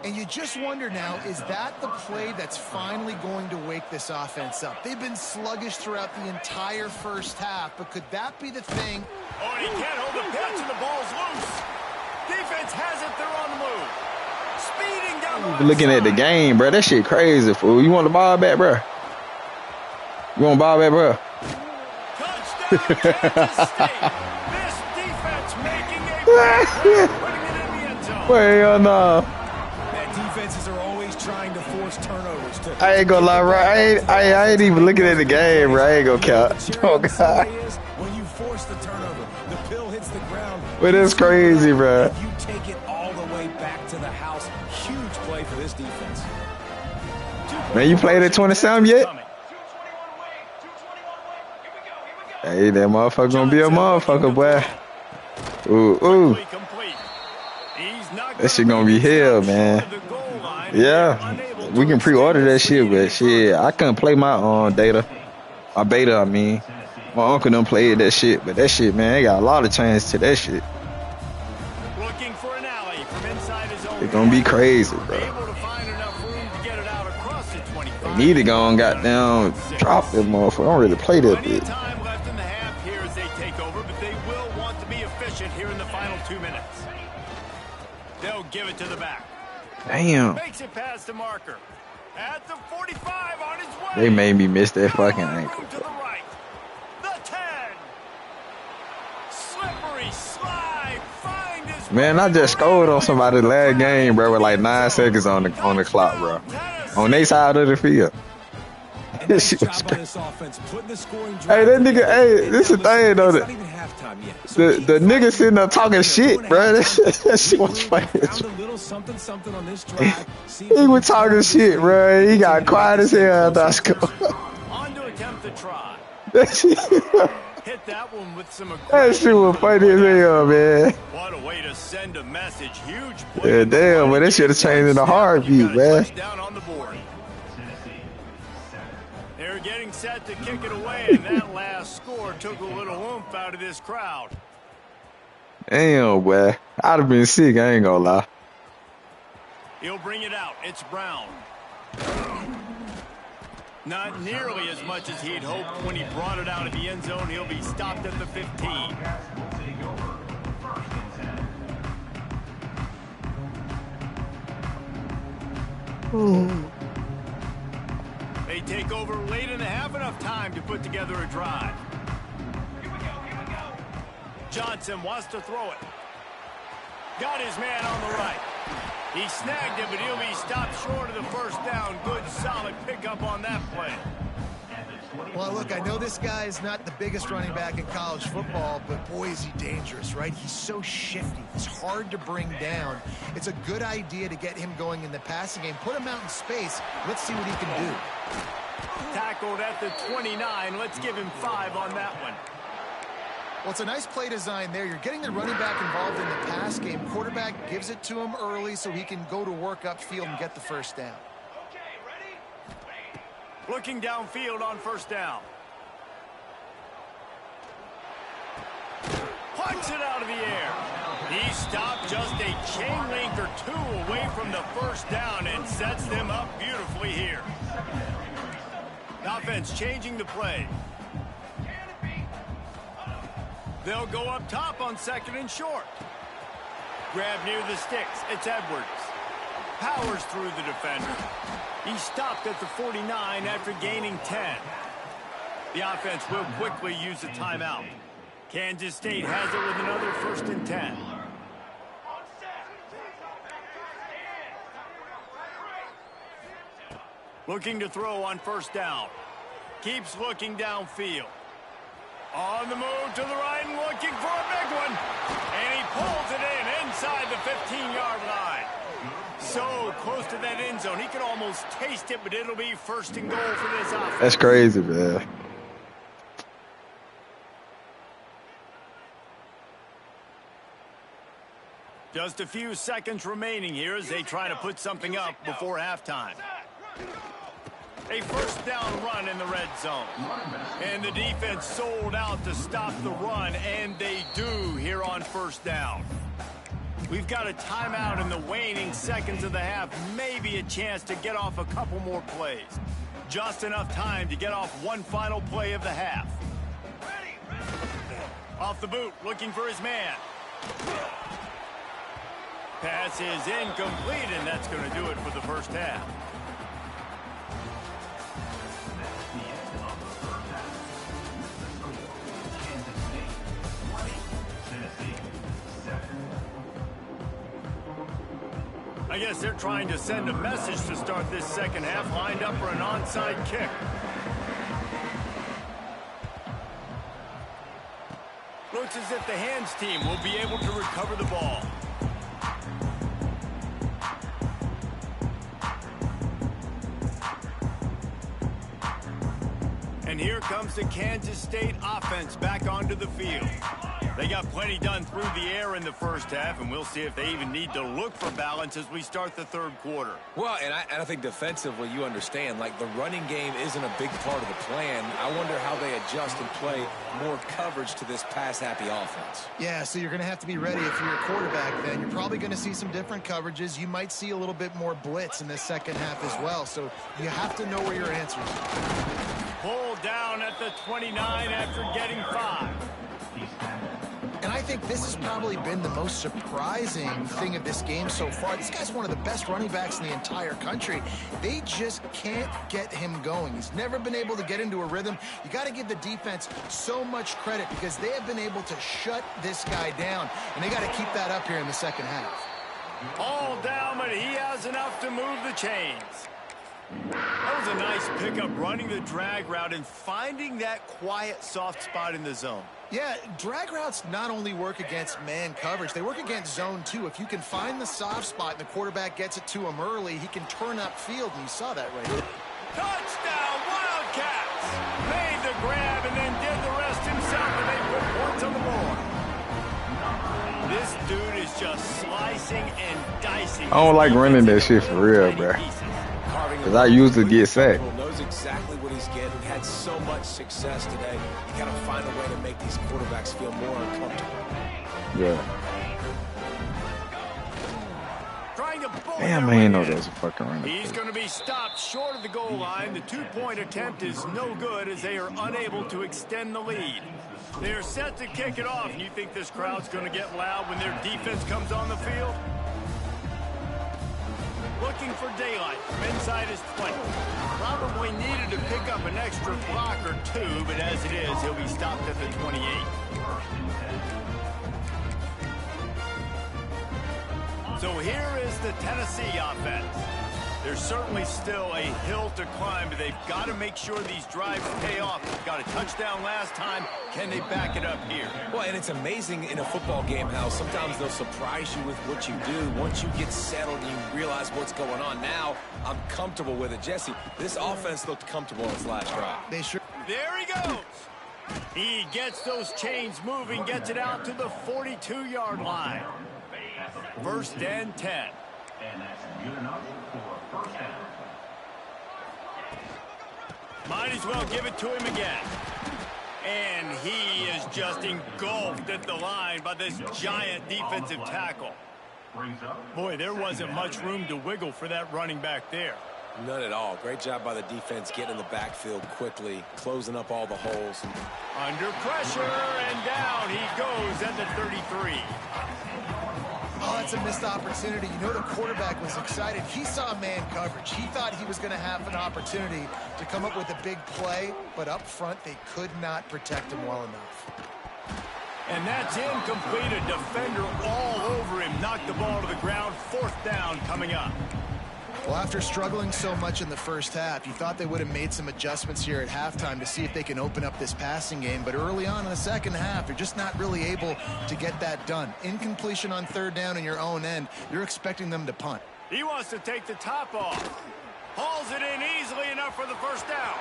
And you just wonder now, is that the play that's finally going to wake this offense up? They've been sluggish throughout the entire first half, but could that be the thing? Oh, and he can't hold the catch and the ball's loose. Defense has it, they're on the move. Speeding down the left Looking at the side. game, bro. That shit crazy, fool. You want the ball back, bro? You want the ball back, bro? Touchdown, Kansas State. This defense making a play, putting it in the end zone. Well, no. Man, defenses are always trying to force turnovers. I ain't gonna lie, bro. I ain't even looking at the game, bro. I ain't gonna count. Oh, God. When you force the turnover, the pill hits the ground. Well, that's crazy, bro. You take it all the way back to the house. Huge play for this defense. Man, you played at 27 yet? Hey, that motherfucker gonna be a motherfucker, boy. Ooh. That shit gonna be hell, man. Yeah, we can pre-order that shit, but shit, I couldn't play my beta, I mean. My uncle done played that shit, but that shit, man, they got a lot of change to that shit. Looking for an alley from inside his own. It's gonna be crazy, bro. Able to find enough room to get it out across the 25. They need to go and goddamn drop that motherfucker. I don't really play that Plenty of bitch. time left in the half here as they take over, but they will want to be efficient here in the final 2 minutes. They'll give it to the back. Damn. Makes it past the marker. At the 45 on his way. They made me miss that fucking Room ankle, to bro. the right. The 10. Slippery slide. Find his Man, I just scored on somebody last game, bro, with like 9 seconds on the clock, bro. On their side of the field. And That nice shit job was on crazy. this offense, putting the scoring drive Hey, that nigga, together. hey, this is the thing, though. It's The, not even halftime yet. So the nigga sitting there talking shit, bro. That shit was funny. Found a little something on this drive. See if He we was can talking shit, bro. He got quiet as hell after I scored. on to attempt the try. That shit, Hit that one with some that shit was funny as hell, man. What a way to send a message. Huge play. Yeah, damn, but that shit have changed in a heartbeat, You got a man. touchdown on the board. They're getting set to kick it away, and that last score took a little oomph out of this crowd. Damn, boy. I'd have been sick, I ain't gonna lie. He'll bring it out. It's Brown. Not nearly as much as he'd hoped when he brought it out of the end zone. He'll be stopped at the 15. They take over late in the half, enough time to put together a drive. Here we go. Johnson wants to throw it. Got his man on the right. He snagged it, but he'll be stopped short of the first down. Good, solid pickup on that play. Well, look, I know this guy is not the biggest running back in college football, but boy, is he dangerous, right? He's so shifty. He's hard to bring down. It's a good idea to get him going in the passing game. Put him out in space. Let's see what he can do. Tackled at the 29. Let's give him 5 on that one. Well, it's a nice play design there. You're getting the running back involved in the pass game. Quarterback gives it to him early so he can go to work upfield and get the first down. Looking downfield on first down. Punts it out of the air. He stopped just a chain link or 2 away from the first down and sets them up beautifully here. Offense changing the play. They'll go up top on 2nd and short. Grab near the sticks. It's Edwards. Powers through the defender. He stopped at the 49 after gaining 10. The offense will quickly use a timeout. Kansas State has it with another 1st and 10. Looking to throw on 1st down. Keeps looking downfield. On the move to the right and looking for a big one. And he pulls it in inside the 15-yard line. So close to that end zone. He could almost taste it, but it'll be 1st and goal for this offense. That's crazy, man. Just a few seconds remaining here as they try to put something up before halftime. A 1st down run in the red zone. And the defense sold out to stop the run, and they do here on 1st down. We've got a timeout in the waning seconds of the half. Maybe a chance to get off a couple more plays. Just enough time to get off one final play of the half. Off the boot, looking for his man. Pass is incomplete, and that's going to do it for the 1st half. I guess they're trying to send a message to start this 2nd half, lined up for an onside kick. Looks as if the hands team will be able to recover the ball. And here comes the Kansas State offense back onto the field. They got plenty done through the air in the 1st half, and we'll see if they even need to look for balance as we start the 3rd quarter. Well, and I think defensively, you understand, like the running game isn't a big part of the plan. I wonder how they adjust and play more coverage to this pass-happy offense. Yeah, so you're going to have to be ready if you're a quarterback then. You're probably going to see some different coverages. You might see a little bit more blitz in this 2nd half as well, so you have to know where your answers are. Pulled down at the 29 after getting 5. And I think this has probably been the most surprising thing of this game so far. This guy's one of the best running backs in the entire country. They just can't get him going. He's never been able to get into a rhythm. You got to give the defense so much credit because they have been able to shut this guy down, and they got to keep that up here in the 2nd half. All down, but he has enough to move the chains. That was a nice pickup, running the drag route and finding that quiet, soft spot in the zone. Yeah, drag routes not only work against man coverage, they work against zone too. If you can find the soft spot and the quarterback gets it to him early, he can turn upfield, and you saw that right there. Touchdown, Wildcats! Made the grab and then did the rest himself, and they put points on the board. This dude is just slicing and dicing. I don't like running that shit for real, bro. Because I usually get sacked. Knows exactly what he's getting. Had so much success today. You got to find a way to make these quarterbacks feel more uncomfortable. Yeah. Trying to bull Damn, their I ain't know way in. that was a fucking running He's back. going to be stopped short of the goal line. The 2-point attempt is no good as they are unable to extend the lead. They are set to kick it off, and you think this crowd's going to get loud when their defense comes on the field? Looking for daylight from inside his 20. Probably needed to pick up an extra block or two, but as it is, he'll be stopped at the 28. So here is the Tennessee offense. There's certainly still a hill to climb, but they've got to make sure these drives pay off. Got a touchdown last time. Can they back it up here? Well, and it's amazing in a football game how sometimes they'll surprise you with what you do. Once you get settled and you realize what's going on, now I'm comfortable with it. Jesse, this offense looked comfortable in its last drive. They sure. There he goes. He gets those chains moving, gets it out to the 42-yard line. 1st and 10. And that's good enough for 1st down. Might as well give it to him again. And he is just engulfed at the line by this giant defensive tackle. Boy, there wasn't much room to wiggle for that running back there. None at all. Great job by the defense getting in the backfield quickly, closing up all the holes. Under pressure, and down he goes at the 33. Oh, that's a missed opportunity. You know the quarterback was excited. He saw man coverage. He thought he was going to have an opportunity to come up with a big play, but up front, they could not protect him well enough. And that's incomplete. A defender all over him. Knocked the ball to the ground. 4th down coming up. Well, after struggling so much in the first half, you thought they would have made some adjustments here at halftime to see if they can open up this passing game. But early on in the second half, they're just not really able to get that done. Incompletion on 3rd down in your own end, you're expecting them to punt. He wants to take the top off. Hauls it in easily enough for the 1st down.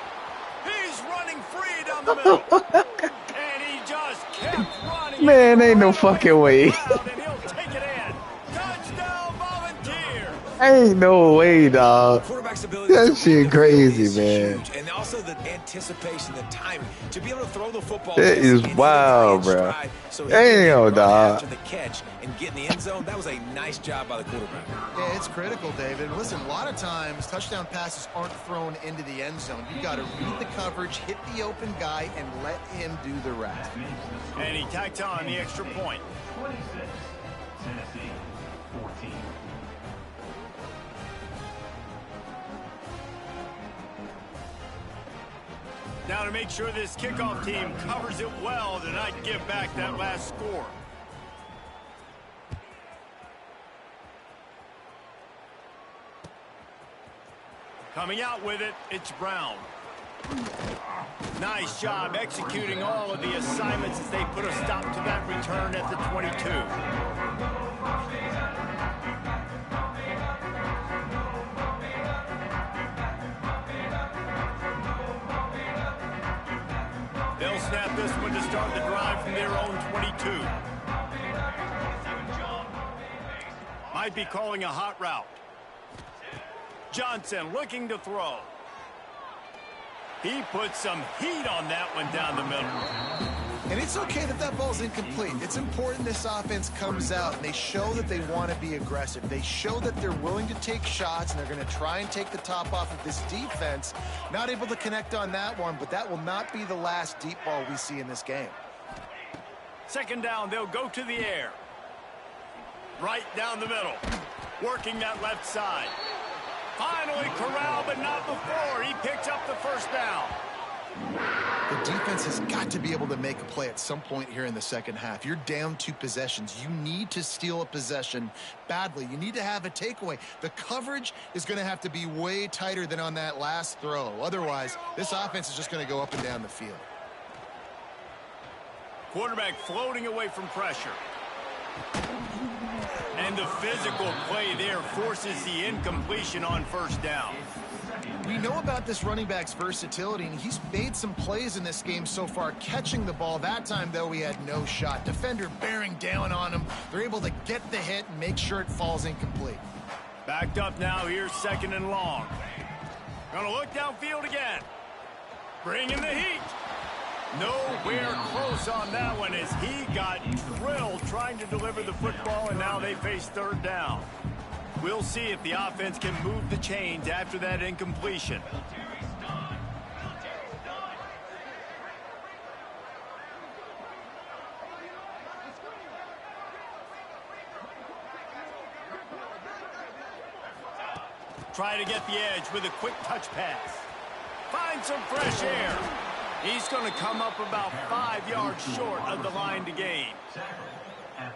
He's running free down the middle. And he just kept running. Man, ain't no fucking way. And he'll take it in. Touchdown, Volunteer. Ain't no way, dog. Quarterback's ability That to shit read the crazy, field is man. huge. And also the anticipation, the timing to be able to throw the football. That is wild, bro. Damn, dog. After the catch and get in the end zone, that was a nice job by the quarterback. Yeah, it's critical, David. Listen, a lot of times touchdown passes aren't thrown into the end zone. You've got to read the coverage, hit the open guy, and let him do the rest. And he tacked on the extra point. 26, Tennessee, 14. Now to make sure this kickoff team covers it well to not give back that last score. Coming out with it, it's Brown. Nice job executing all of the assignments as they put a stop to that return at the 22. They'll snap this one to start the drive from their own 22. Might be calling a hot route. Johnson looking to throw. He put some heat on that one down the middle. And it's okay that that ball's incomplete. It's important this offense comes out and they show that they want to be aggressive. They show that they're willing to take shots and they're going to try and take the top off of this defense. Not able to connect on that one, but that will not be the last deep ball we see in this game. 2nd down, they'll go to the air. Right down the middle. Working that left side. Finally corralled, but not before. He picks up the 1st down. The defense has got to be able to make a play at some point here in the second half. You're down 2 possessions. You need to steal a possession badly. You need to have a takeaway. The coverage is going to have to be way tighter than on that last throw. Otherwise, this offense is just going to go up and down the field. Quarterback floating away from pressure. And the physical play there forces the incompletion on 1st down. We know about this running back's versatility, and he's made some plays in this game so far catching the ball. That time, though, he had no shot. Defender bearing down on him. They're able to get the hit and make sure it falls incomplete. Backed up now, here's 2nd and long. Gonna look downfield again. Bringing the heat. Nowhere close on that one as he got drilled trying to deliver the football, and now they face 3rd down. We'll see if the offense can move the chains after that incompletion. Try to get the edge with a quick touch pass. Find some fresh air. He's going to come up about 5 yards short of the line to gain.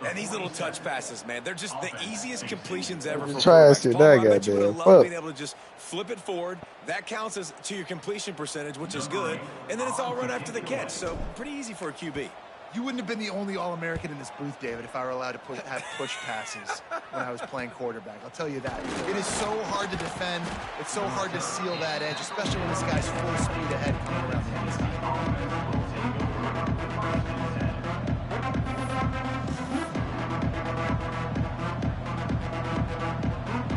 And these little touch passes, man, they're just the easiest completions ever for Trash quarterbacks. it, that I bet you would goddamn have fuck. loved being able to just flip it forward. That counts as to your completion percentage, which is good. And then it's all run after the catch, so pretty easy for a QB. You wouldn't have been the only All-American in this booth, David, if I were allowed to have push passes when I was playing quarterback. I'll tell you that. It is so hard to defend. It's so hard to seal that edge, especially when this guy's full speed ahead coming around the inside.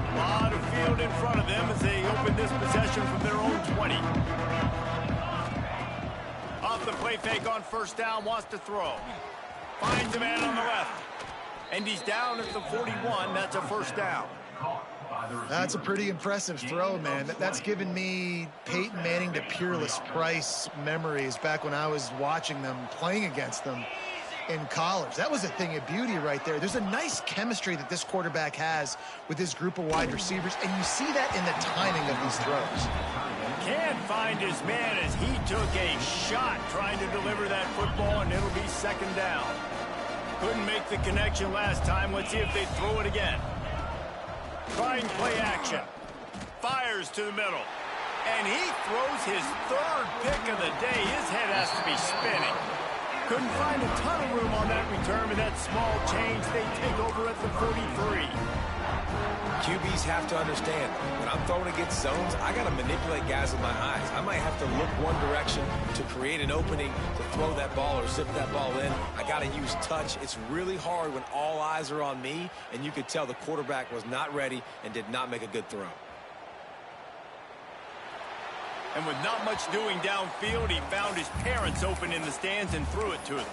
A lot of field in front of them as they open this possession from their own 20. Off the play fake on 1st down, wants to throw. Finds a man on the left. And he's down at the 41. That's a 1st down. That's a pretty impressive throw, man. That's given me Peyton Manning to Peerless Price memories back when I was watching them, playing against them. in college. That was a thing of beauty right there. There's a nice chemistry that this quarterback has with his group of wide receivers, and you see that in the timing of these throws. Can't find his man as he took a shot trying to deliver that football, and it'll be second down. Couldn't make the connection last time. Let's see if they throw it again. Trying play action. Fires to the middle. And he throws his third pick of the day. His head has to be spinning. Couldn't find a ton of room on that return with that small change. They take over at the 43. QBs have to understand, when I'm throwing against zones, I got to manipulate guys with my eyes. I might have to look one direction to create an opening to throw that ball or zip that ball in. I got to use touch. It's really hard when all eyes are on me, and you could tell the quarterback was not ready and did not make a good throw. And with not much doing downfield, he found his parents open in the stands and threw it to them.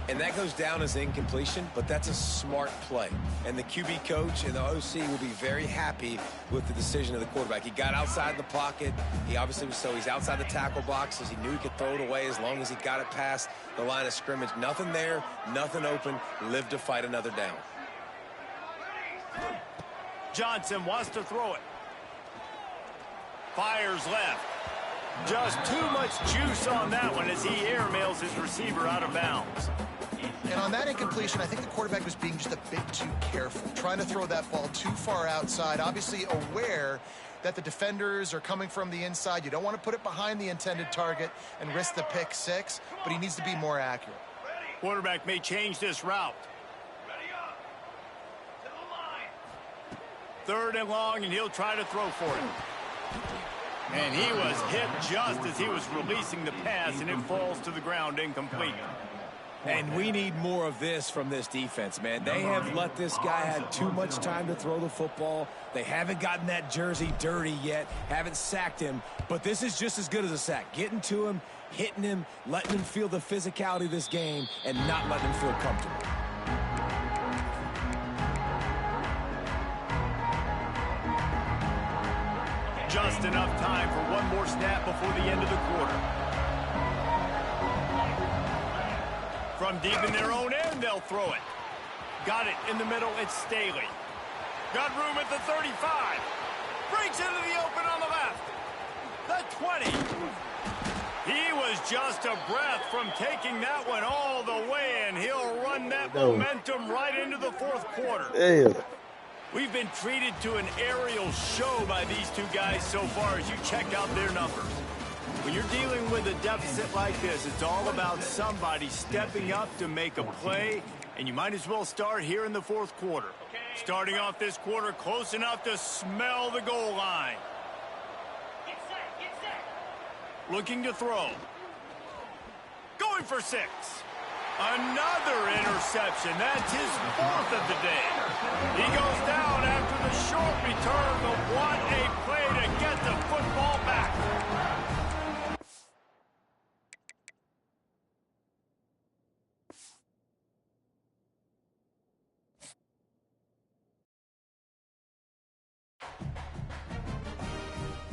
And that goes down as incompletion, but that's a smart play. And the QB coach and the OC will be very happy with the decision of the quarterback. He got outside the pocket. He obviously was he's outside the tackle boxes. He knew he could throw it away as long as he got it past the line of scrimmage. Nothing there, nothing open. Live to fight another down. Johnson wants to throw it. Fires left. Just too much juice on that one as he airmails his receiver out of bounds. And on that incompletion, I think the quarterback was being just a bit too careful, trying to throw that ball too far outside, obviously aware that the defenders are coming from the inside. You don't want to put it behind the intended target and risk the pick six, but he needs to be more accurate. Quarterback may change this route. Third and long, and he'll try to throw for it. And he was hit just as he was releasing the pass, and it falls to the ground incomplete. And we need more of this from this defense, man. They have let this guy have too much time to throw the football. They haven't gotten that jersey dirty yet, haven't sacked him. But this is just as good as a sack. Getting to him, hitting him, letting him feel the physicality of this game, and not letting him feel comfortable. Just enough time for one more snap before the end of the quarter. From deep in their own end, they'll throw it. Got it in the middle, it's Staley. Got room at the 35. Breaks into the open on the left. The 20. He was just a breath from taking that one all the way, and he'll run that momentum right into the fourth quarter. Damn. We've been treated to an aerial show by these two guys so far as you check out their numbers. When you're dealing with a deficit like this, it's all about somebody stepping up to make a play, and you might as well start here in the fourth quarter. Starting off this quarter close enough to smell the goal line. Get set. Looking to throw. Going for 6. Another interception. That's his 4th of the day. He goes down after the short return, but what a play